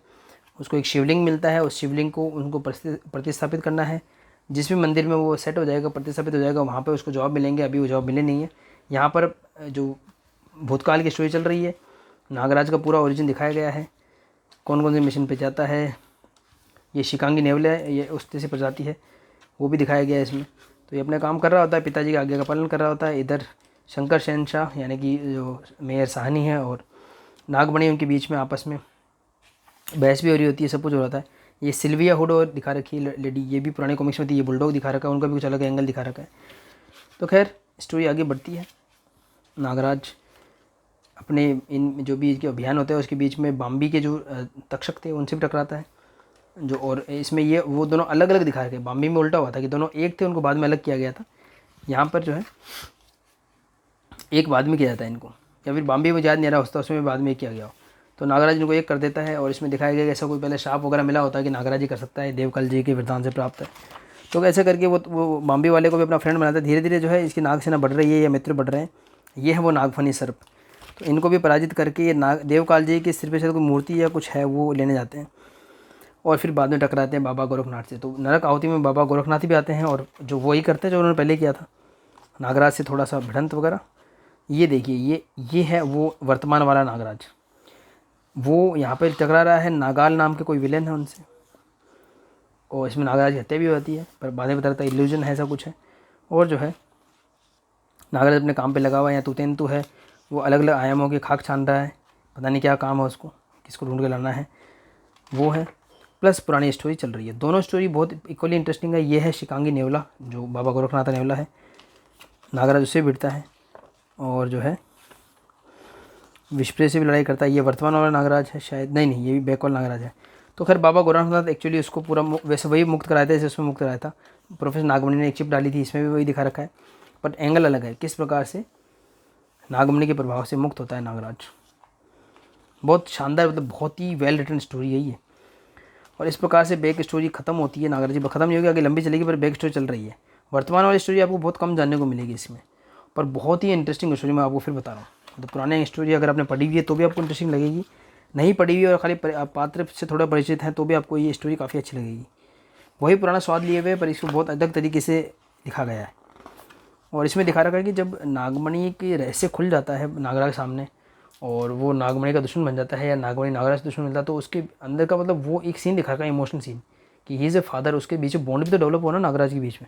उसको एक शिवलिंग मिलता है, उस शिवलिंग को उनको प्रतिस्थापित करना है। जिस भी मंदिर में वो सेट हो जाएगा, प्रतिस्थापित हो जाएगा, वहाँ पे उसको जॉब मिलेंगे। अभी वो जॉब मिले नहीं है। यहाँ पर जो भूतकाल की स्टोरी चल रही है, नागराज का पूरा ओरिजिन दिखाया गया है, कौन कौन से मिशन पे जाता है। ये शिकांगी नेवले है, ये उस जैसी प्रजाति है, वो भी दिखाया गया है इसमें। तो ये अपना काम कर रहा होता है, पिताजी की आज्ञा का पालन कर रहा होता है। इधर शंकर शहनशाह यानी कि जो मेयर साहनी है और नागमणि उनके बीच में आपस में बहस भी हो रही होती है, सब कुछ हो रहा है। ये सिल्विया हुड और दिखा रखी है लेडी, ये भी पुराने कॉमिक्स में थी। ये बुलडॉग दिखा रखा है, उनका भी कुछ अलग एंगल दिखा रखा है। तो खैर स्टोरी आगे बढ़ती है। नागराज अपने इन जो भी इसके अभियान होते हैं उसके बीच में बाम्बी के जो तक्षक थे उनसे भी टकराता है। जो और इसमें ये वो दोनों अलग अलग दिखा रखे। बाम्बी में उल्टा हुआ था कि दोनों एक थे, उनको बाद में अलग किया गया था। यहाँ पर जो है एक बाद में किया जाता है इनको, या फिर बाम्बी में याद नहीं रहा होता उसमें बाद में किया गया हो। तो नागराज इनको एक कर देता है और इसमें दिखाया गया कि ऐसा कोई पहले शाप वगैरह मिला होता है कि नागराज ही कर सकता है, देवकाल जी के वरदान से प्राप्त है। तो ऐसे करके वो बाम्बी वाले को भी अपना फ्रेंड बनाता है। धीरे धीरे जो है इसकी नाग सेना बढ़ रही है या मित्र बढ़ रहे हैं। ये है वो नागफनी सर्प। तो इनको भी पराजित करके ये देवकाल जी के सिर पे शायद कोई मूर्ति या कुछ है वो लेने जाते हैं और फिर बाद में टकराते हैं बाबा गोरखनाथ से। तो नरक आहुति में बाबा गोरखनाथ भी आते हैं और जो वही करते हैं जो उन्होंने पहले किया था, नागराज से थोड़ा सा भिड़ंत वगैरह। ये देखिए ये है वो वर्तमान वाला नागराज। वो यहाँ पर टकरा रहा है, नागाल नाम के कोई विलेन है उनसे, और इसमें नागराज की हत्या भी होती है पर बाद में पता लगता है इल्यूजन है, ऐसा कुछ है। और जो है नागराज अपने काम पे लगा हुआ है। यहाँ तूतेंतु है, वो अलग अलग आयामों की खाक छान रहा है, पता नहीं क्या काम है उसको, किसको ढूंढ के लाना है वो है। प्लस पुरानी स्टोरी चल रही है। दोनों स्टोरी बहुत इक्वली इंटरेस्टिंग है। ये है शिकांगी नेवला जो बाबा गोरखनाथ नेवला है, नागराज उससे भिड़ता है और जो है विषप्रिय से भी लड़ाई करता है। ये वर्तमान वाला नागराज है शायद, नहीं ये भी बैक वाला नागराज है। तो खैर बाबा गोरखनाथ एक्चुअली उसको पूरा वैसे वही मुक्त कराया था जैसे उसमें मुक्त कराया था। प्रोफेसर नागमणि ने एक चिप डाली थी, इसमें भी वही दिखा रखा है, बट एंगल अलग है किस प्रकार से नागमणि के प्रभाव से मुक्त होता है नागराज। बहुत शानदार, मतलब बहुत ही वेल रिटन स्टोरी है ये। और इस प्रकार से बैक स्टोरी खत्म होती है। नागराज खत्म नहीं होगी, आगे लंबी चलेगी पर बैक स्टोरी चल रही है। वर्तमान वाली स्टोरी आपको बहुत कम जानने को मिलेगी इसमें, पर बहुत ही इंटरेस्टिंग स्टोरी मैं आपको फिर बता रहा हूँ। मतलब पुराने स्टोरी अगर आपने पढ़ी हुई है तो भी आपको इंटरेस्टिंग लगेगी, नहीं पढ़ी हुई और खाली पात्र से थोड़ा परिचित है तो भी आपको ये स्टोरी काफ़ी अच्छी लगेगी। वही पुराना स्वाद लिए हुए पर इसको बहुत अलग तरीके से लिखा गया है। और इसमें दिखा रखा है कि जब नागमणि के रहस्य खुल जाता है नागराज के सामने और वो नागमणि का दुश्मन बन जाता है या नागमणि नागराज से दुश्मन मिलता है, तो उसके अंदर का मतलब वो एक सीन दिखा रखा है, इमोशनल सीन, कि ही इज़ ए फादर। उसके बीच में बॉन्ड भी तो डेवलप हो ना नागराज के बीच में।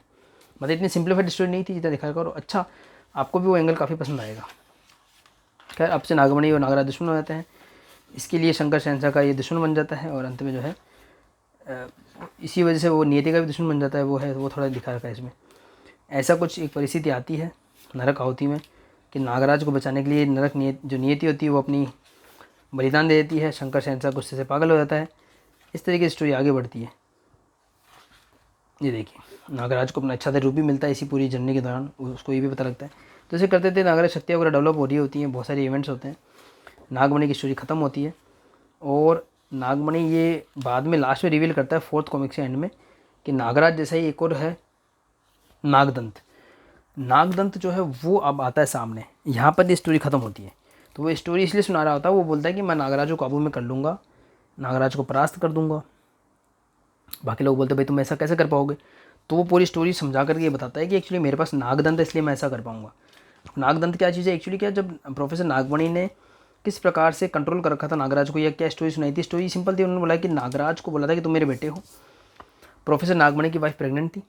मतलब इतनी सिंप्लीफाइड स्टोरी नहीं थी जितना दिखा रखा। और अच्छा आपको भी वो एंगल काफ़ी पसंद आएगा। खैर अब से नागमणि और नागराज दुश्मन हो जाते हैं। इसके लिए शंकर शहनशाह का ये दुश्मन बन जाता है और अंत में जो है इसी वजह से वो नियति का भी दुश्मन बन जाता है, वो है वो थोड़ा दिखा रखा है इसमें। ऐसा कुछ एक परिस्थिति आती है नरक आहुति में कि नागराज को बचाने के लिए नरक जो नियति होती है वो अपनी बलिदान दे देती है। शंकर शहंशाह गुस्से से पागल हो जाता है। इस तरीके से स्टोरी आगे बढ़ती है। ये देखिए नागराज को अपना अच्छा रूप भी मिलता है इसी पूरी जर्नी के दौरान, उसको ये भी पता लगता है। तो ऐसे करते थे नागराज शक्तियाँ वगैरह डेवलप हो रही होती हैं, बहुत सारे इवेंट्स होते हैं। नागमणि की स्टोरी ख़त्म होती है और नागमणि ये बाद में लास्ट में रिवील करता है 4th कॉमिक्स के एंड में कि नागराज जैसा ही एक और है नागदंत। नागदंत जो है वो अब आता है सामने। यहाँ पर ये स्टोरी ख़त्म होती है। तो वो स्टोरी इसलिए सुना रहा होता है, वो बोलता है कि मैं नागराज को काबू में कर लूँगा, नागराज को परास्त कर दूंगा। बाकी लोग बोलते हैं भाई तुम ऐसा कैसे कर पाओगे। तो वो पूरी स्टोरी समझा करके ये बताता है कि एक्चुअली मेरे पास नागदंत है इसलिए मैं ऐसा कर पाऊंगा। नागदंत क्या चीज़ है एक्चुअली, क्या जब प्रोफेसर नागमणि ने किस प्रकार से कंट्रोल कर रखा था नागराज को, या क्या स्टोरी सुनाई थी। स्टोरी सिंपल थी, उन्होंने बोला कि नागराज को बोला था कि तुम मेरे बेटे हो। प्रोफेसर नागमणि की वाइफ प्रेग्नेंट थी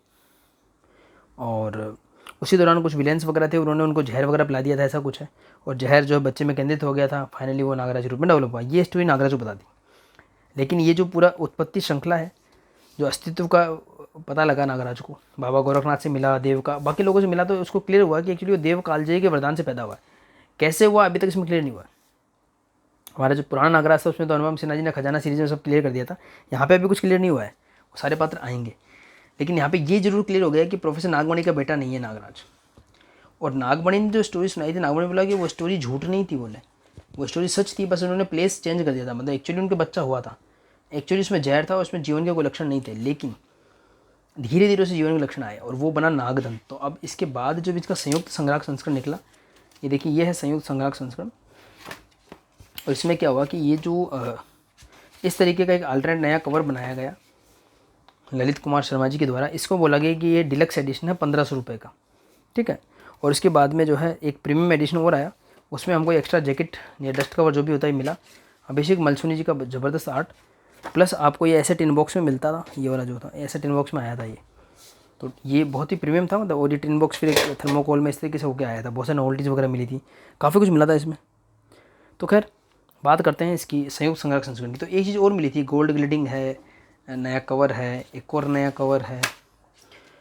और उसी दौरान कुछ विलेंस वगैरह थे, उन्होंने उनको जहर वगैरह पिला दिया था, ऐसा कुछ है। और जहर जो बच्चे में केंद्रित हो गया था, फाइनली वो नागराज रूप में डेवलप हुआ। ये स्टोरी नागराज को बता दी। लेकिन ये जो पूरा उत्पत्ति श्रृंखला है, जो अस्तित्व का पता लगा नागराज को, बाबा गोरखनाथ से मिला, देव का बाकी लोगों से मिला, तो उसको क्लियर हुआ कि एक्चुअली वो देव कालजयी के वरदान से पैदा हुआ है। कैसे हुआ अभी तक इसमें क्लियर नहीं हुआ। हमारा जो पुराना नागराज था उसमें तो अनुपम सिन्हा जी ने खजाना सीरीज में सब क्लियर कर दिया था। यहाँ पे अभी कुछ क्लियर नहीं हुआ है, वो सारे पात्र आएंगे। लेकिन यहाँ पे ये जरूर क्लियर हो गया कि प्रोफेसर नागमणि का बेटा नहीं है नागराज। और नागमणि ने जो स्टोरी सुनाई थी, नागमणि बोला कि वो स्टोरी झूठ नहीं थी, बोले वो स्टोरी सच थी, बस उन्होंने प्लेस चेंज कर दिया था। मतलब एक्चुअली उनके बच्चा हुआ था, एक्चुअली उसमें जहर था, उसमें जीवन के कोई लक्षण नहीं थे, लेकिन धीरे धीरे उसे जीवन के लक्षण आए और वो बना नागदंत। तो अब इसके बाद जब इसका संयुक्त संग्राहक संस्करण निकला, ये देखिए ये है संयुक्त संग्राहक संस्करण। और इसमें क्या हुआ कि ये जो इस तरीके का एक अल्टरनेट नया कवर बनाया गया ललित कुमार शर्मा जी के द्वारा। इसको बोला गया कि ये डिलक्स एडिशन है 1500 रुपये का, ठीक है। और इसके बाद में जो है एक प्रीमियम एडिशन और आया, उसमें हमको एक्स्ट्रा जैकेट या डस्ट कवर जो भी होता है मिला। अभिषेक मलसुनी जी का ज़बरदस्त आर्ट, प्लस आपको ये ऐसे टिन बॉक्स में मिलता था, ये वाला जो था ऐसे टिन बॉक्स में आया था ये। तो ये बहुत ही प्रीमियम था मतलब। और ये टिन बॉक्स फिर एक थर्मोकोल में इस तरीके से होकर आया था, बहुत सारी नोवेल्टीज़ वगैरह मिली थी, काफ़ी कुछ मिला था इसमें। तो खैर बात करते हैं इसकी संयुक्त संग्राहक संस्करण की। तो एक चीज़ और मिली थी, गोल्ड ग्लेडिंग है, नया कवर है, एक और नया कवर है,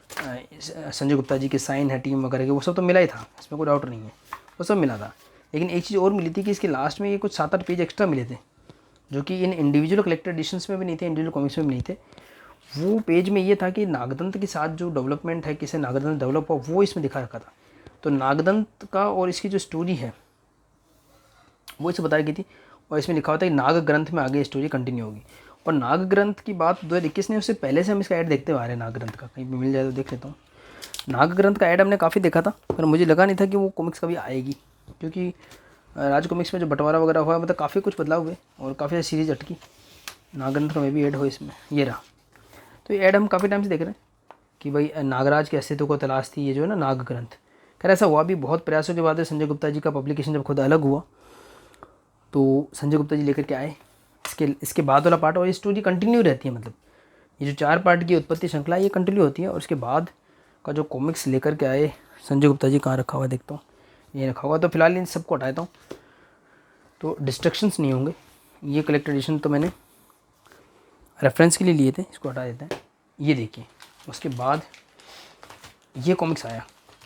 संजय गुप्ता जी के साइन है टीम वगैरह के, वो सब तो मिला ही था, इसमें कोई डाउट नहीं है, वो सब मिला था। लेकिन एक चीज़ और मिली थी कि इसके लास्ट में ये कुछ 7-8 पेज एक्स्ट्रा मिले थे, जो कि इन इंडिविजुअल कलेक्टर एडिशंस में भी नहीं थे, इंडिविजुअल कॉमिक्स में भी नहीं थे। वो पेज में ये था कि नागदंत के साथ जो डेवलपमेंट है, किसे नागदंत डेवलप हुआ, वो इसमें दिखा रखा था। तो नागदंत का और इसकी जो स्टोरी है वो इसे बताई गई थी। और इसमें लिखा होता है कि नाग ग्रंथ में आगे स्टोरी कंटिन्यू होगी। और नाग ग्रंथ की बात 2021 ने, उससे पहले से हम इसका ऐड देखते हुए आ रहे हैं। नाग ग्रंथ का कहीं भी मिल जाए तो देख लेता हूँ। नाग ग्रंथ का ऐड हमने काफ़ी देखा था, पर मुझे लगा नहीं था कि वो कॉमिक्स कभी आएगी, क्योंकि राज कॉमिक्स में जो बंटवारा वगैरह हुआ मतलब काफ़ी कुछ बदलाव हुए और काफ़ी सीरीज अटकी। नाग ग्रंथ का मे भी ऐड हो इसमें, ये रहा। तो ये ऐड हम काफ़ी टाइम से देख रहे हैं कि भाई नागराज के अस्तित्व को तलाश थी ये जो है ना नाग ग्रंथ। खैर ऐसा हुआ भी, बहुत प्रयासों के बाद संजय गुप्ता जी का पब्लिकेशन जब खुद अलग हुआ तो संजय गुप्ता जी लेकर के आए इसके बाद वाला पार्ट। और ये स्टोरी कंटिन्यू रहती है, मतलब ये जो 4 पार्ट की उत्पत्ति श्रृंखला ये कंटिन्यू होती है। और उसके बाद का जो कॉमिक्स लेकर के आए संजय गुप्ता जी, कहाँ रखा हुआ देखता हूँ, ये रखा हुआ। तो फिलहाल इन सबको हटा देता हूँ तो डिस्ट्रक्शंस नहीं होंगे। ये कलेक्टर एडिशन तो मैंने रेफरेंस के लिए लिए थे, इसको हटा देते हैं। ये देखिए उसके बाद ये कॉमिक्स आया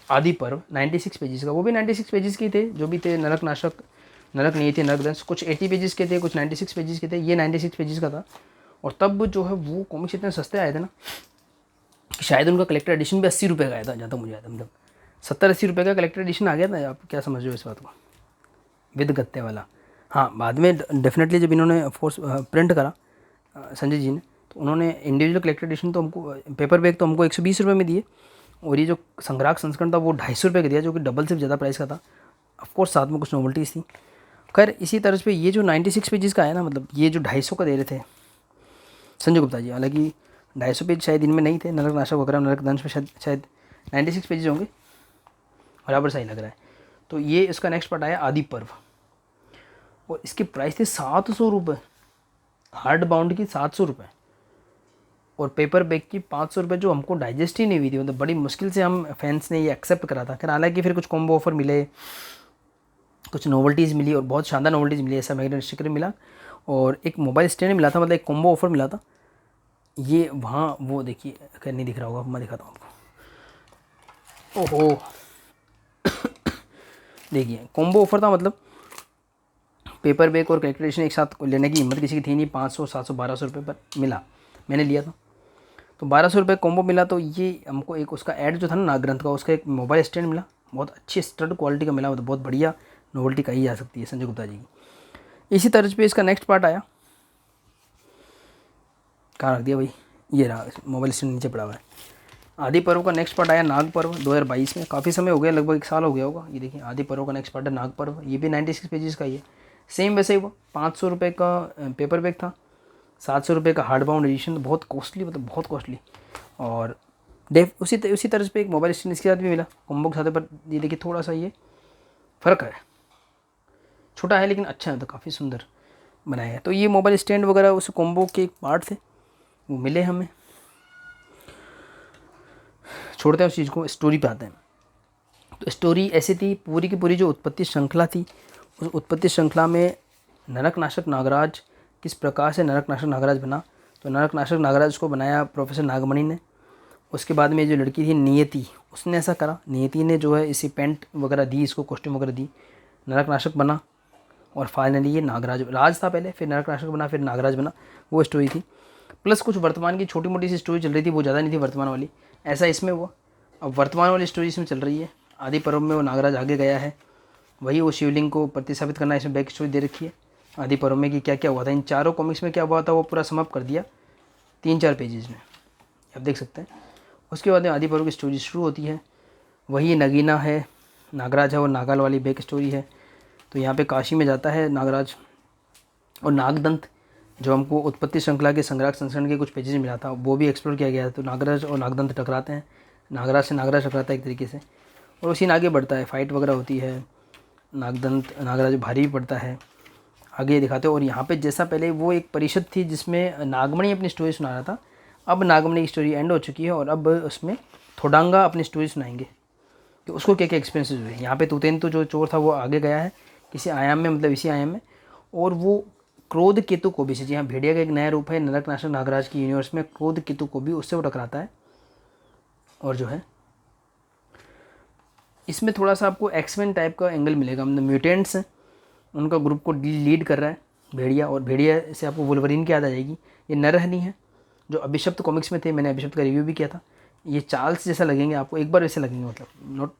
आदि पर्व 96 पेजेस का। वो भी 96 पेजेस के थे, जो भी थे नरक नाशक, नरक नहीं थे, नरकदंश, कुछ 80 पेजेस के थे, कुछ 96 पेजेस के थे। ये 96 पेजेस का था। और तब जो है वो कॉमिक्स इतने सस्ते आए थे ना कि शायद उनका कलेक्टर एडिशन भी 80 रुपये का आया था, जहाँ तक मुझे याद है। मतलब 70-80 रुपये का कलेक्टर एडिशन आ गया था। आप क्या समझ रहे हो इस बात को, विद गत्ते वाला। हाँ बाद में डेफिनेटली जब इन्होंने फोर्स प्रिंट करा संजय जी ने, तो उन्होंने इंडिविजुअल कलेक्टर एडिशन तो हमको, पेपर बैग तो हमको 120 रुपये में दिए, और ये जो संग्राहक संस्करण था वो 250 रुपये का दिया, जो कि डबल से ज़्यादा प्राइस का था। ऑफकोर्स साथ में कुछ नोवेल्टीज़ थी। खैर इसी तरह पे ये जो 96 पेजेस का है ना, मतलब ये जो 250 का दे रहे थे संजय गुप्ता जी, हालांकि 250 पेज शायद इनमें नहीं थे, नरक नाशक वगैरह नरकदंश में शायद 96 पेजेस होंगे, बराबर सही लग रहा है। तो ये इसका नेक्स्ट पार्ट आया आदि पर्व, और इसकी प्राइस थी 700 रुपये, हार्ड बाउंड की 700 रुपये, और पेपर बैग की 500 रुपये, जो हमको डाइजेस्ट ही नहीं हुई थी। मतलब बड़ी मुश्किल से हम फैंस ने ये एक्सेप्ट करा था। खैर हालांकि फिर कुछ कॉम्बो ऑफर मिले, कुछ नोवेल्टीज़ मिली, और बहुत शानदार नोवेल्टीज़ मिली। ऐसा मैग्नेट स्टिकर मिला और एक मोबाइल स्टैंड मिला था, मतलब एक कॉम्बो ऑफर मिला था। ये वहाँ वो देखिए, अगर नहीं दिख रहा होगा मैं दिखाता हूँ आपको। ओहो देखिए कॉम्बो ऑफर था, मतलब पेपर बैग और कैलकुलेशन एक साथ लेने की हिम्मत किसी की थी नहीं। 500 700 1200 रुपये पर मिला, मैंने लिया था। तो 1200 रुपये कॉम्बो मिला। तो ये हमको एक उसका ऐड जो था ना नाग ग्रंथ का, उसका एक मोबाइल स्टैंड मिला, बहुत अच्छी स्टड क्वालिटी का मिला, मतलब बहुत बढ़िया नोवेल्टी कही जा सकती है संजय गुप्ता जी की। इसी तर्ज पे इसका नेक्स्ट पार्ट आया, कहाँ रख दिया भाई, ये रहा मोबाइल स्टैंड नीचे पड़ा हुआ है। आदि पर्व का नेक्स्ट पार्ट आया नाग पर्व 2022 में, काफ़ी समय हो गया, लगभग 1 साल हो गया होगा। ये देखिए आदि पर्व का नेक्स्ट पार्ट है नाग पर्व, ये भी 96 पेजेस का ही है। सेम वैसे ही हुआ, 500 रुपये का पेपर बैग था, 700 रुपये का हार्ड बाउंड एडिशन, तो बहुत कॉस्टली, मतलब बहुत कॉस्टली। और उसी तरह पे एक मोबाइल स्टैंड इसके साथ भी मिला कॉम्बो के साथ। पर ये देखिए थोड़ा सा ये फ़र्क है, छोटा है लेकिन अच्छा है, तो काफ़ी सुंदर बनाया है। तो ये मोबाइल स्टैंड वगैरह उस कॉम्बो के एक पार्ट थे, वो मिले हमें। छोड़ते हैं उस चीज़ को, स्टोरी पे आते हैं। तो स्टोरी ऐसी थी, पूरी की पूरी जो उत्पत्ति श्रृंखला थी, उस उत्पत्ति श्रृंखला में नरकनाशक नागराज किस प्रकार से नरकनाशक नागराज बना। तो नरकनाशक नागराज को बनाया प्रोफेसर नागमणि ने। उसके बाद में जो लड़की थी नियति, उसने ऐसा करा, नियति ने जो है इसे पेंट वगैरह दी, इसको कॉस्ट्यूम वगैरह दी, नरकनाशक बना। और फाइनली ये नागराज, राज था पहले, फिर नरकनाशक बना, फिर नागराज बना, वो स्टोरी थी। प्लस कुछ वर्तमान की छोटी मोटी सी स्टोरी चल रही थी, वो ज़्यादा नहीं थी वर्तमान वाली, ऐसा इसमें हुआ। अब वर्तमान वाली स्टोरी इसमें चल रही है। आदि पर्व में वो नागराज आगे गया है, वही वो शिवलिंग को प्रतिस्थापित करना, इसमें बैक स्टोरी दे रखी है आदि पर्व में कि क्या क्या हुआ था। इन चारों कॉमिक्स में क्या हुआ था वो पूरा समाप्त कर दिया 3-4 पेजेस में, आप देख सकते हैं। उसके बाद में आदि पर्व की स्टोरी शुरू होती है। वही नगीना है, नागराज है, और नागाल वाली बैक स्टोरी है। तो यहाँ पे काशी में जाता है नागराज, और नागदंत जो हमको उत्पत्ति श्रृंखला के संग्राहक संस्करण के कुछ पेजेस में मिला था, वो भी एक्सप्लोर किया गया है। तो नागराज और नागदंत टकराते हैं, नागराज से नागराज टकराता है एक तरीके से, और उसी में आगे बढ़ता है, फाइट वगैरह होती है। नागदंत नागराज भारी भी पड़ता है, आगे दिखाते हैं। और यहाँ पे जैसा पहले वो एक परिषद थी जिसमें नागमणि अपनी स्टोरी सुना रहा था, अब नागमणि की स्टोरी एंड हो चुकी है, और अब उसमें थोडांगा अपनी स्टोरी सुनाएंगे कि उसको क्या क्या एक्सपीरियंसेस हुए। यहाँ पे तुतेंतु जो चोर था वो आगे गया है किसी आयाम में, मतलब इसी आयाम में, और वो क्रोध केतु को भी, जी हाँ, भेड़िया का एक नया रूप है नरकनाशक नागराज की यूनिवर्स में, क्रोध केतु को भी उससे वो टकराता है। और जो है इसमें थोड़ा सा आपको एक्समेन टाइप का एंगल मिलेगा, मतलब म्यूटेंट्स हैं, उनका ग्रुप को लीड कर रहा है भेड़िया, और भेड़िया से आपको वुल्वरीन की याद आ जाएगी। ये नरहनी है जो अभिशप्त कॉमिक्स में थे, मैंने अभिशप्त का रिव्यू भी किया था। ये चार्ल्स जैसा लगेंगे आपको, एक बार वैसे लगेंगे, मतलब नोट,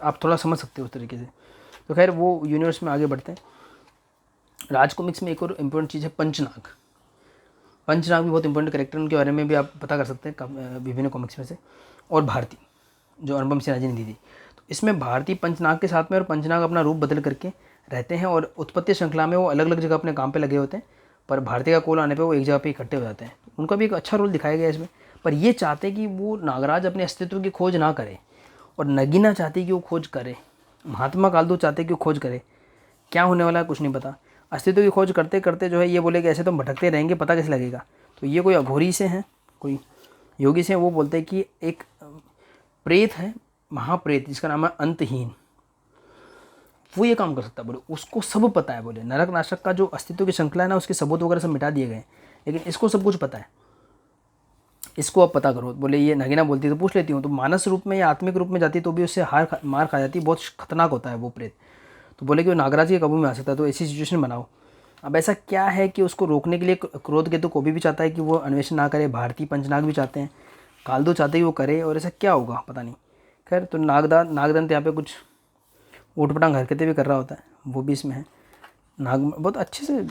आप थोड़ा समझ सकते हो उस तरीके से। तो खैर वो यूनिवर्स में आगे बढ़ते हैं। राज कॉमिक्स में एक और इम्पोर्टेंट चीज़ है पंचनाग। पंचनाग भी बहुत इंपॉर्टेंट कैरेक्टर, उनके बारे में भी आप पता कर सकते हैं विभिन्न कॉमिक्स में से। और भारती जो अनुपम सिन्हा जी ने दी थी, तो इसमें भारती पंचनाग के साथ में, और पंचनाग अपना रूप बदल करके रहते हैं, और उत्पत्ति श्रृंखला में वो अलग अलग जगह अपने काम पे लगे होते हैं, पर भारती का कॉल आने पे वो एक जगह पे इकट्ठे हो जाते हैं। उनका भी एक अच्छा रोल दिखाया गया है इसमें। पर ये चाहते कि वो नागराज अपने अस्तित्व की खोज ना करे, और नगीना चाहती कि वो खोज करे, महात्मा कालदू चाहते कि वो खोज करे। क्या होने वाला है कुछ नहीं पता। अस्तित्व की खोज करते करते जो है ये बोले कि ऐसे तो हम भटकते रहेंगे, पता कैसे लगेगा। तो ये कोई अघोरी से हैं, कोई योगी से हैं, वो बोलते हैं कि एक प्रेत है, महाप्रेत, जिसका नाम है अंतहीन, वो ये काम कर सकता है। बोले उसको सब पता है, बोले नरकनाशक का जो अस्तित्व की श्रृंखला है ना, उसके सबूत वगैरह सब मिटा दिए गए, लेकिन इसको सब कुछ पता है, इसको अब पता करो। बोले ये नगीना बोलती है तो पूछ लेती हूँ। तो मानस रूप में या आत्मिक रूप में जाती तो भी उससे मार खा जाती, बहुत खतरनाक होता है वो प्रेत। तो बोले कि वो नागराज के काबू में आ सकता है, तो ऐसी सिचुएशन बनाओ। अब ऐसा क्या है कि उसको रोकने के लिए क्रोध केतु को भी चाहता है कि वो अन्वेषण ना करे, भारती पंचनाग भी चाहते हैं, कालदू चाहते हैं कि वो करे, और ऐसा क्या होगा पता नहीं। खैर तो नागदंत यहाँ पे कुछ ऊटपटांग हरकतें भी कर रहा होता है, वो भी इसमें है। बहुत अच्छे से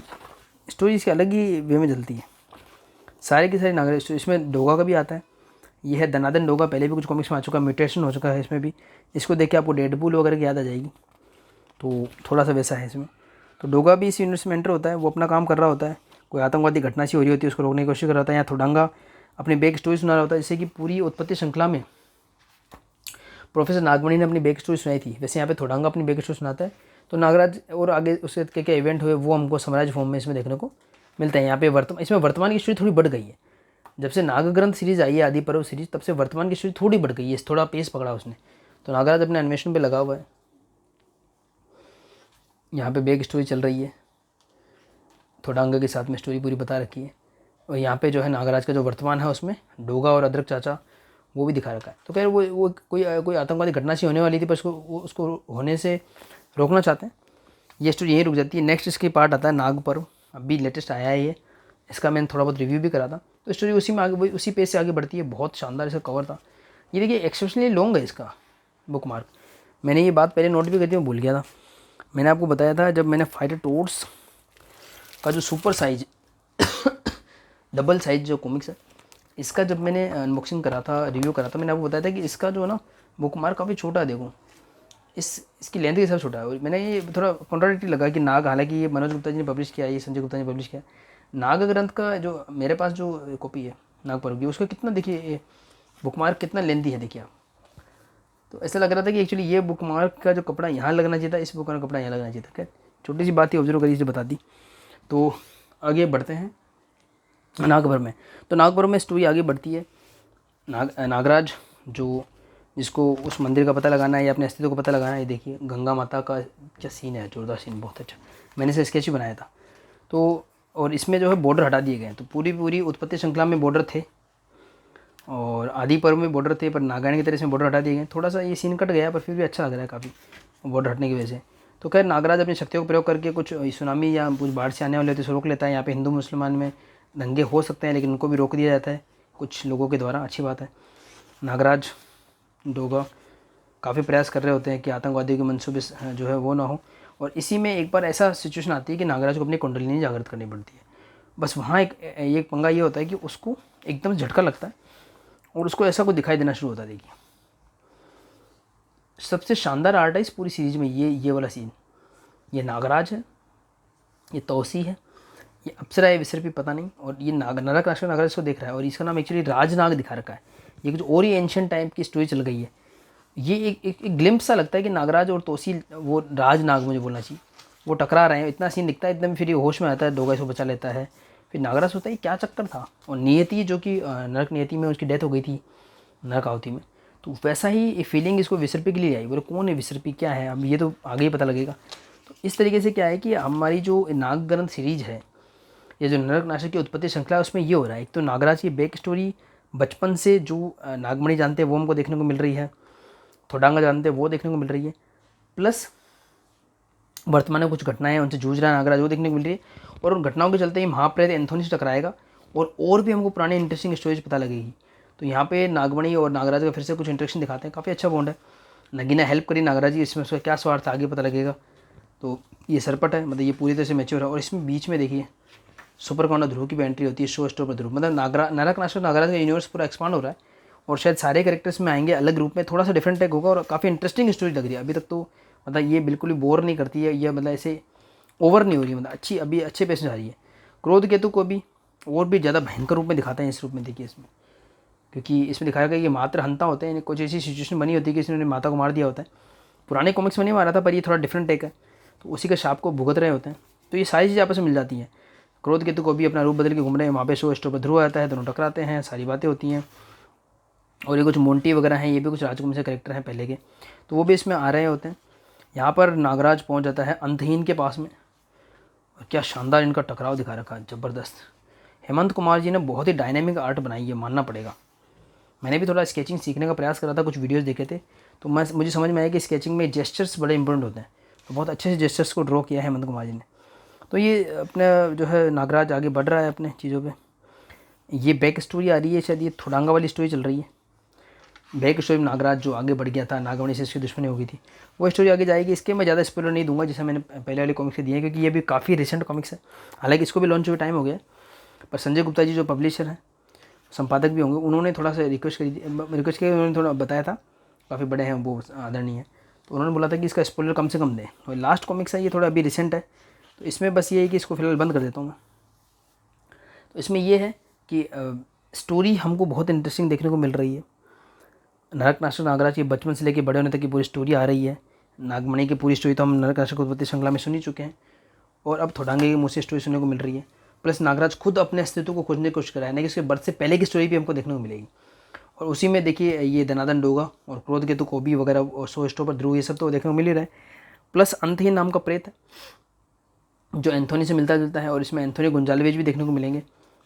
स्टोरी इसकी अलग ही वे में चलती है, सारी की सारी नागराज स्टोरी। इसमें डोगा का भी आता है, ये है दनादन डोगा, पहले भी कुछ कॉमिक्स में आ चुका है, म्यूटेशन हो चुका है इसमें भी। इसको देख के आपको डेडपूल वगैरह की याद आ जाएगी, तो थोड़ा सा वैसा है इसमें। तो डोगा भी इस यूनिवर्स में एंटर होता है, वो अपना काम कर रहा होता है, कोई आतंकवादी घटना सी हो रही होती है, उसको रोकने की कोशिश कर रहा होता है, या थोडांगा अपनी बैक स्टोरी सुना रहा होता है, जैसे कि पूरी उत्पत्ति श्रृंखला में प्रोफेसर नागमणि ने अपनी बैक स्टोरी सुनाई थी, वैसे यहाँ पे थोडांगा अपनी बैक स्टोरी सुनाता है। तो नागराज और आगे उसके क्या क्या इवेंट हुए वो हमको समराइज फॉर्म में इसमें देखने को मिलता है। यहाँ पे इसमें वर्तमान की स्टोरी थोड़ी बढ़ गई है, जब से नागग्रंथ सीरीज आई है, आदि पर्व सीरीज, तब से वर्तमान की स्टोरी थोड़ी बढ़ गई है, थोड़ा पेस पकड़ा उसने। तो नागराज अपने एनिमेशन पे लगा हुआ है, यहाँ पे बैक स्टोरी चल रही है, थोडांगा के साथ में स्टोरी पूरी बता रखी है। और यहाँ पे जो है नागराज का जो वर्तमान है उसमें डोगा और अदरक चाचा वो भी दिखा रखा है। तो खैर वो कोई आतंकवादी घटना सी होने वाली थी, पर उसको होने से रोकना चाहते हैं। ये स्टोरी यहीं रुक जाती है। नेक्स्ट इसकी पार्ट आता है नाग पर्व, अभी लेटेस्ट आया है ये, इसका मैंने थोड़ा बहुत रिव्यू भी करा था। तो स्टोरी उसी में आगे उसी पेज से आगे बढ़ती है। बहुत शानदार इसका कवर था। ये देखिए एक्सेप्शनली लॉन्ग है इसका बुक मार्क। मैंने ये बात पहले नोट भी कर दी, मैं भूल गया था। मैंने आपको बताया था जब मैंने फाइटर टोर्स का जो सुपर साइज डबल साइज जो कॉमिक्स है, इसका जब मैंने अनबॉक्सिंग करा था, रिव्यू करा था, मैंने आपको बताया था कि इसका जो है ना बुक मार्क काफ़ी छोटा है। देखो इसकी लेंथ के हिसाब से छोटा है। और मैंने ये थोड़ा कॉन्ट्राडिक्टरी लगा कि नाग, हालांकि ये मनोज गुप्ता जी ने पब्लिश किया है, ये संजय गुप्ता जी ने पब्लिश किया है। नाग ग्रंथ का जो मेरे पास जो कॉपी है नाग पर्व की, उसका कितना देखिए बुक मार्क कितना लेंथी है देखिए आप। तो ऐसा लग रहा था कि एक्चुअली ये बुक मार्क का जो कपड़ा यहाँ लगना चाहिए था, इस बुक का कपड़ा यहाँ लगना चाहिए था। क्या छोटी सी बात ही ऑब्जर्व करी, इसे बता दी। तो आगे बढ़ते हैं नागपुर में। तो नागपुर में स्टोरी आगे बढ़ती है। नागराज जिसको उस मंदिर का पता लगाना है या अपने अस्तित्व को पता लगाना है, ये देखिए गंगा माता का क्या सीन है, जोरदार सीन, बहुत अच्छा। मैंने इसे स्केच भी बनाया था। तो और इसमें जो है बॉर्डर हटा दिए गए हैं। तो पूरी उत्पत्ति श्रृंखला में बॉर्डर थे और आदि पर्व में बॉर्डर थे, पर नागायण की तरह इसमें बॉर्डर हटा दिए गए। थोड़ा सा ये सीन कट गया, पर फिर भी अच्छा लग रहा है काफ़ी बॉर्डर हटने की वजह से। तो खैर नागराज अपनी शक्तियों का प्रयोग करके कुछ सुनामी या कुछ बाढ़ से आने वाले होते तो रोक लेता है। यहाँ पे हिंदू मुसलमान में दंगे हो सकते हैं, लेकिन उनको भी रोक दिया जाता है कुछ लोगों के द्वारा, अच्छी बात है। नागराज डोगा काफ़ी प्रयास कर रहे होते हैं कि आतंकवादियों के मंसूबे जो है वो ना हो। और इसी में एक बार ऐसा सिचुएशन आती है कि नागराज को अपनी कुंडलिनी जागृत करनी पड़ती है। बस वहाँ एक पंगा ये होता है कि उसको एकदम झटका लगता है और उसको ऐसा कुछ दिखाई देना शुरू होता है। देखिए सबसे शानदार आर्ट है इस पूरी सीरीज में ये वाला सीन। ये नागराज है, ये तौसी है, ये अप्सरा है, विसर्पी पता नहीं, और ये नरक राक्षस नागराज को देख रहा है। और इसका नाम एक्चुअली राजनाग दिखा रखा है। ये कुछ और ही एंशिएंट टाइम की स्टोरी चल गई है। ये एक ग्लिम्प्स सा लगता है कि नागराज और तौसी, वो राजनाग मुझे बोलना चाहिए, वो टकरा रहे हैं। इतना सीन दिखता है, एकदम फिर ये होश में आता है, डोगा इसको बचा लेता है। फिर नागराज होता है क्या चक्कर था। और नियति जो कि नरक नियति में उसकी डेथ हो गई थी नरक आहुति में, तो वैसा ही फीलिंग इसको विसर्पी के लिए आई। बोले कौन है विसर्पी, क्या है, अब ये तो आगे ही पता लगेगा। तो इस तरीके से क्या है कि हमारी जो नाग ग्रंथ सीरीज है, ये जो नरक नाशक की उत्पत्ति श्रृंखला है, उसमें ये हो रहा है। एक तो नागराज की बैक स्टोरी बचपन से जो नागमणि जानते हैं वो हमको देखने को मिल रही है, थोडांगा जानते हैं वो देखने को मिल रही है, प्लस वर्तमान में कुछ घटनाएं उनसे जूझ रहा है नागराज वो देखने को मिल रही है। और उन घटनाओं के चलते ही महाप्रेत एंथोनी से टकराएगा और भी हमको पुरानी इंटरेस्टिंग स्टोरीज पता लगेगी। तो यहाँ पे नागमणि और नागराज का फिर से कुछ इंटरेक्शन दिखाते हैं, काफ़ी अच्छा बॉन्ड है। नगीना हेल्प करी नागराज जी, इसमें उसका क्या स्वार्थ आगे पता लगेगा। तो ये सरपट है, मतलब ये पूरी तरह से मैच्योर है। और इसमें बीच में देखिए सुपर कॉर्नर ध्रुव की भी एंट्री होती है, शो स्टॉप पर ध्रुव, मतलब नरक नाशक नागराज का यूनिवर्स पूरा एक्सपांड हो रहा है। और शायद सारे कैरेक्टर्स में आएंगे अलग रूप में, थोड़ा सा डिफरेंट टेक होगा और काफ़ी इंटरेस्टिंग स्टोरी लग रही है अभी तक। तो मतलब ये बिल्कुल ही बोर नहीं करती है, यह मतलब ऐसे ओवर नहीं हो रही है, मतलब अच्छी अभी अच्छे पेस में जा रही है। क्रोध केतु को भी और भी ज़्यादा भयंकर रूप में दिखाते हैं इस रूप में, देखिए इसमें, क्योंकि इसमें दिखाया गया कि मात्र हंता होते हैं। कुछ ऐसी सिचुएशन बनी होती है कि इसने माता को मार दिया होता है। पुराने कॉमिक्स में नहीं मारा था, पर ये थोड़ा डिफरेंट टेक है, तो उसी के शाप को भुगत रहे होते हैं। तो ये सारी चीज़ें आपस में मिल जाती हैं। क्रोध केतु को भी अपना रूप बदल के घूम रहे हैं, वहाँ पे शो स्टॉप पर ध्रुव आता है, दोनों टकराते हैं, सारी बातें होती हैं। और ये कुछ मोंटी वगैरह हैं, ये भी कुछ राजकुमार से करेक्टर हैं पहले के, तो वो भी इसमें आ रहे होते हैं। यहाँ पर नागराज पहुँच जाता है अंतहीन के पास में, और क्या शानदार इनका टकराव दिखा रखा है, ज़बरदस्त। हेमंत कुमार जी ने बहुत ही डायनेमिक आर्ट बनाई है, मानना पड़ेगा। मैंने भी थोड़ा स्केचिंग सीखने का प्रयास करा था, कुछ वीडियोस देखे थे, तो मुझे समझ में आया कि स्केचिंग में जेस्चर्स बड़े इंपॉर्टेंट होते हैं। तो बहुत अच्छे से जेस्चर्स को ड्रॉ किया है हेमंत कुमार जी ने। तो ये अपने जो है नागराज आगे बढ़ रहा है अपने चीज़ों पे। ये बैक स्टोरी आ रही है, शायद ये थोडांगा वाली स्टोरी चल रही है। बैक स्टोरी में नागराज जो आगे बढ़ गया था, नागमणि से इसकी दुश्मनी हो गई थी, वो स्टोरी आगे जाएगी। इसके मैं ज़्यादा स्पॉइलर नहीं दूंगा जैसे मैंने पहले वाले कॉमिक्स के दिए हैं, क्योंकि ये भी काफ़ी रिसेंट कॉमिक्स है। हालांकि इसको भी लॉन्च हुए टाइम हो गया, पर संजय गुप्ता जी जो पब्लिशर हैं, संपादक भी होंगे, उन्होंने थोड़ा सा रिक्वेस्ट किया, उन्होंने थोड़ा बताया था, काफ़ी बड़े हैं वो, आदरणीय है, तो उन्होंने बोला था कि इसका स्पॉइलर कम से कम दें। और लास्ट कॉमिक्स है ये, थोड़ा अभी रिसेंट है, तो इसमें बस ये है कि इसको फिलहाल बंद कर देता हूँ मैं। तो इसमें ये है कि स्टोरी हमको बहुत इंटरेस्टिंग देखने को मिल रही है। नरक नाशक नागराज के बचपन से लेकर बड़े होने तक की पूरी स्टोरी आ रही है। नागमणि की पूरी स्टोरी तो हम नरक नाशक उत्पत्ति श्रृंखला में सुन ही चुके हैं, और अब थोडांगे की मुँह से स्टोरी सुनने को मिल रही है। प्लस नागराज खुद अपने अस्तित्व को खोजने की कोशिश कर रहा है, कि उसके बर्थ से पहले की स्टोरी भी हमको देखने को मिलेगी। और उसी में देखिए ये दनादन डोगा और क्रोध केतु कोबी वगैरह और शो स्टॉप पर ध्रुव, ये सब तो देखने को मिल ही रहा है। प्लस अंतहीन नाम का प्रेत है जो एंथोनी से मिलता जुलता है, और इसमें एंथोनी गोंजाल्वेज भी देखने को मिलेंगे।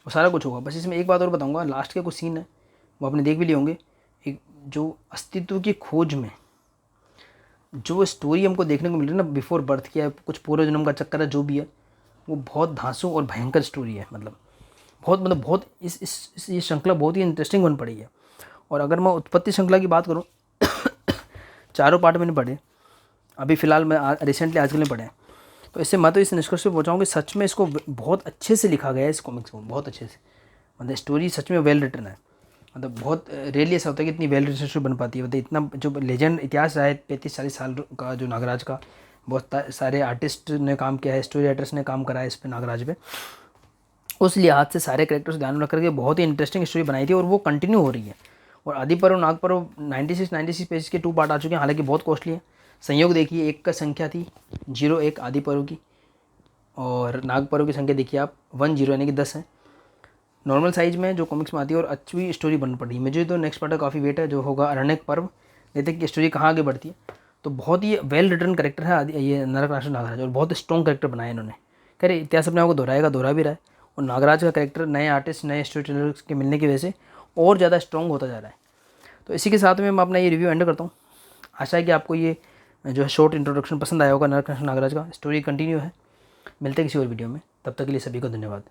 वो सारा कुछ होगा। बस इसमें एक बात और बताऊँगा, लास्ट के कुछ सीन है वो आपने देख भी लिए होंगे। एक जो अस्तित्व की खोज में जो स्टोरी हमको देखने को मिल रही है ना, बिफोर बर्थ की है, कुछ पूर्व जन्म का चक्कर है, जो भी है वो बहुत धांसू और भयंकर स्टोरी है। बहुत ये श्रृंखला बहुत ही इंटरेस्टिंग बन पड़ी है। और अगर मैं उत्पत्ति श्रृंखला की बात करूँ चारों पार्ट मैंने पढ़े, अभी फ़िलहाल मैं रिसेंटली आजकल में पढ़े हैं। तो इससे मैं तो इस निष्कर्ष पे पहुँचाऊँ कि सच में इसको बहुत अच्छे से लिखा गया है, इस कॉमिक्स को बहुत अच्छे से। मतलब स्टोरी सच में वेल रिटन है। मतलब बहुत रेयरली ऐसा होता है कि इतनी वेल रिटन स्टोरी बन पाती है। मतलब इतना जो लेजेंड इतिहास रहा है 35-40 साल का जो नागराज का, बहुत सारे आर्टिस्ट ने काम किया है, स्टोरी राइटर्स ने काम करा है इस पे, नागराज पे। उस लिहाज से सारे कैरेक्टर्स ध्यान में रख करके बहुत ही इंटरेस्टिंग स्टोरी बनाई थी और वो कंटिन्यू हो रही है। और आदि पर्व नाग पर्व 96 पेज के 2 पार्ट आ चुके हैं, हालांकि बहुत कॉस्टली है। संयोग देखिए, एक का संख्या थी 01 आदि पर्व की, और नाग पर्व की संख्या देखिए आप 10 यानी कि 10 है। नॉर्मल साइज में जो कॉमिक्स में आती है और अच्छी स्टोरी बन पड़ी। मुझे तो नेक्स्ट पार्ट का काफ़ी वेट है, जो होगा अरण्यक पर्व। देखते हैं कि स्टोरी कहाँ आगे बढ़ती है। तो बहुत ही वेल रिटन कैरेक्टर है ये नरक नागराज, और बहुत स्ट्रॉन्ग कैरेक्टर बनाया इन्होंने। कह रहे इतिहास अपने आप को दोहराएगा, दोहरा भी रहा है। और नागराज का कैरेक्टर नए आर्टिस्ट, नए स्टोरी टेलर्स के मिलने की वजह से और ज़्यादा स्ट्रॉन्ग होता जा रहा है। तो इसी के साथ में मैं अपना ये रिव्यू एंड करता हूँ। आशा है कि आपको ये जो है शॉर्ट इंट्रोडक्शन पसंद आया होगा नरक नागराज का। स्टोरी कंटिन्यू है। मिलते हैं किसी और वीडियो में, तब तक के लिए सभी को धन्यवाद।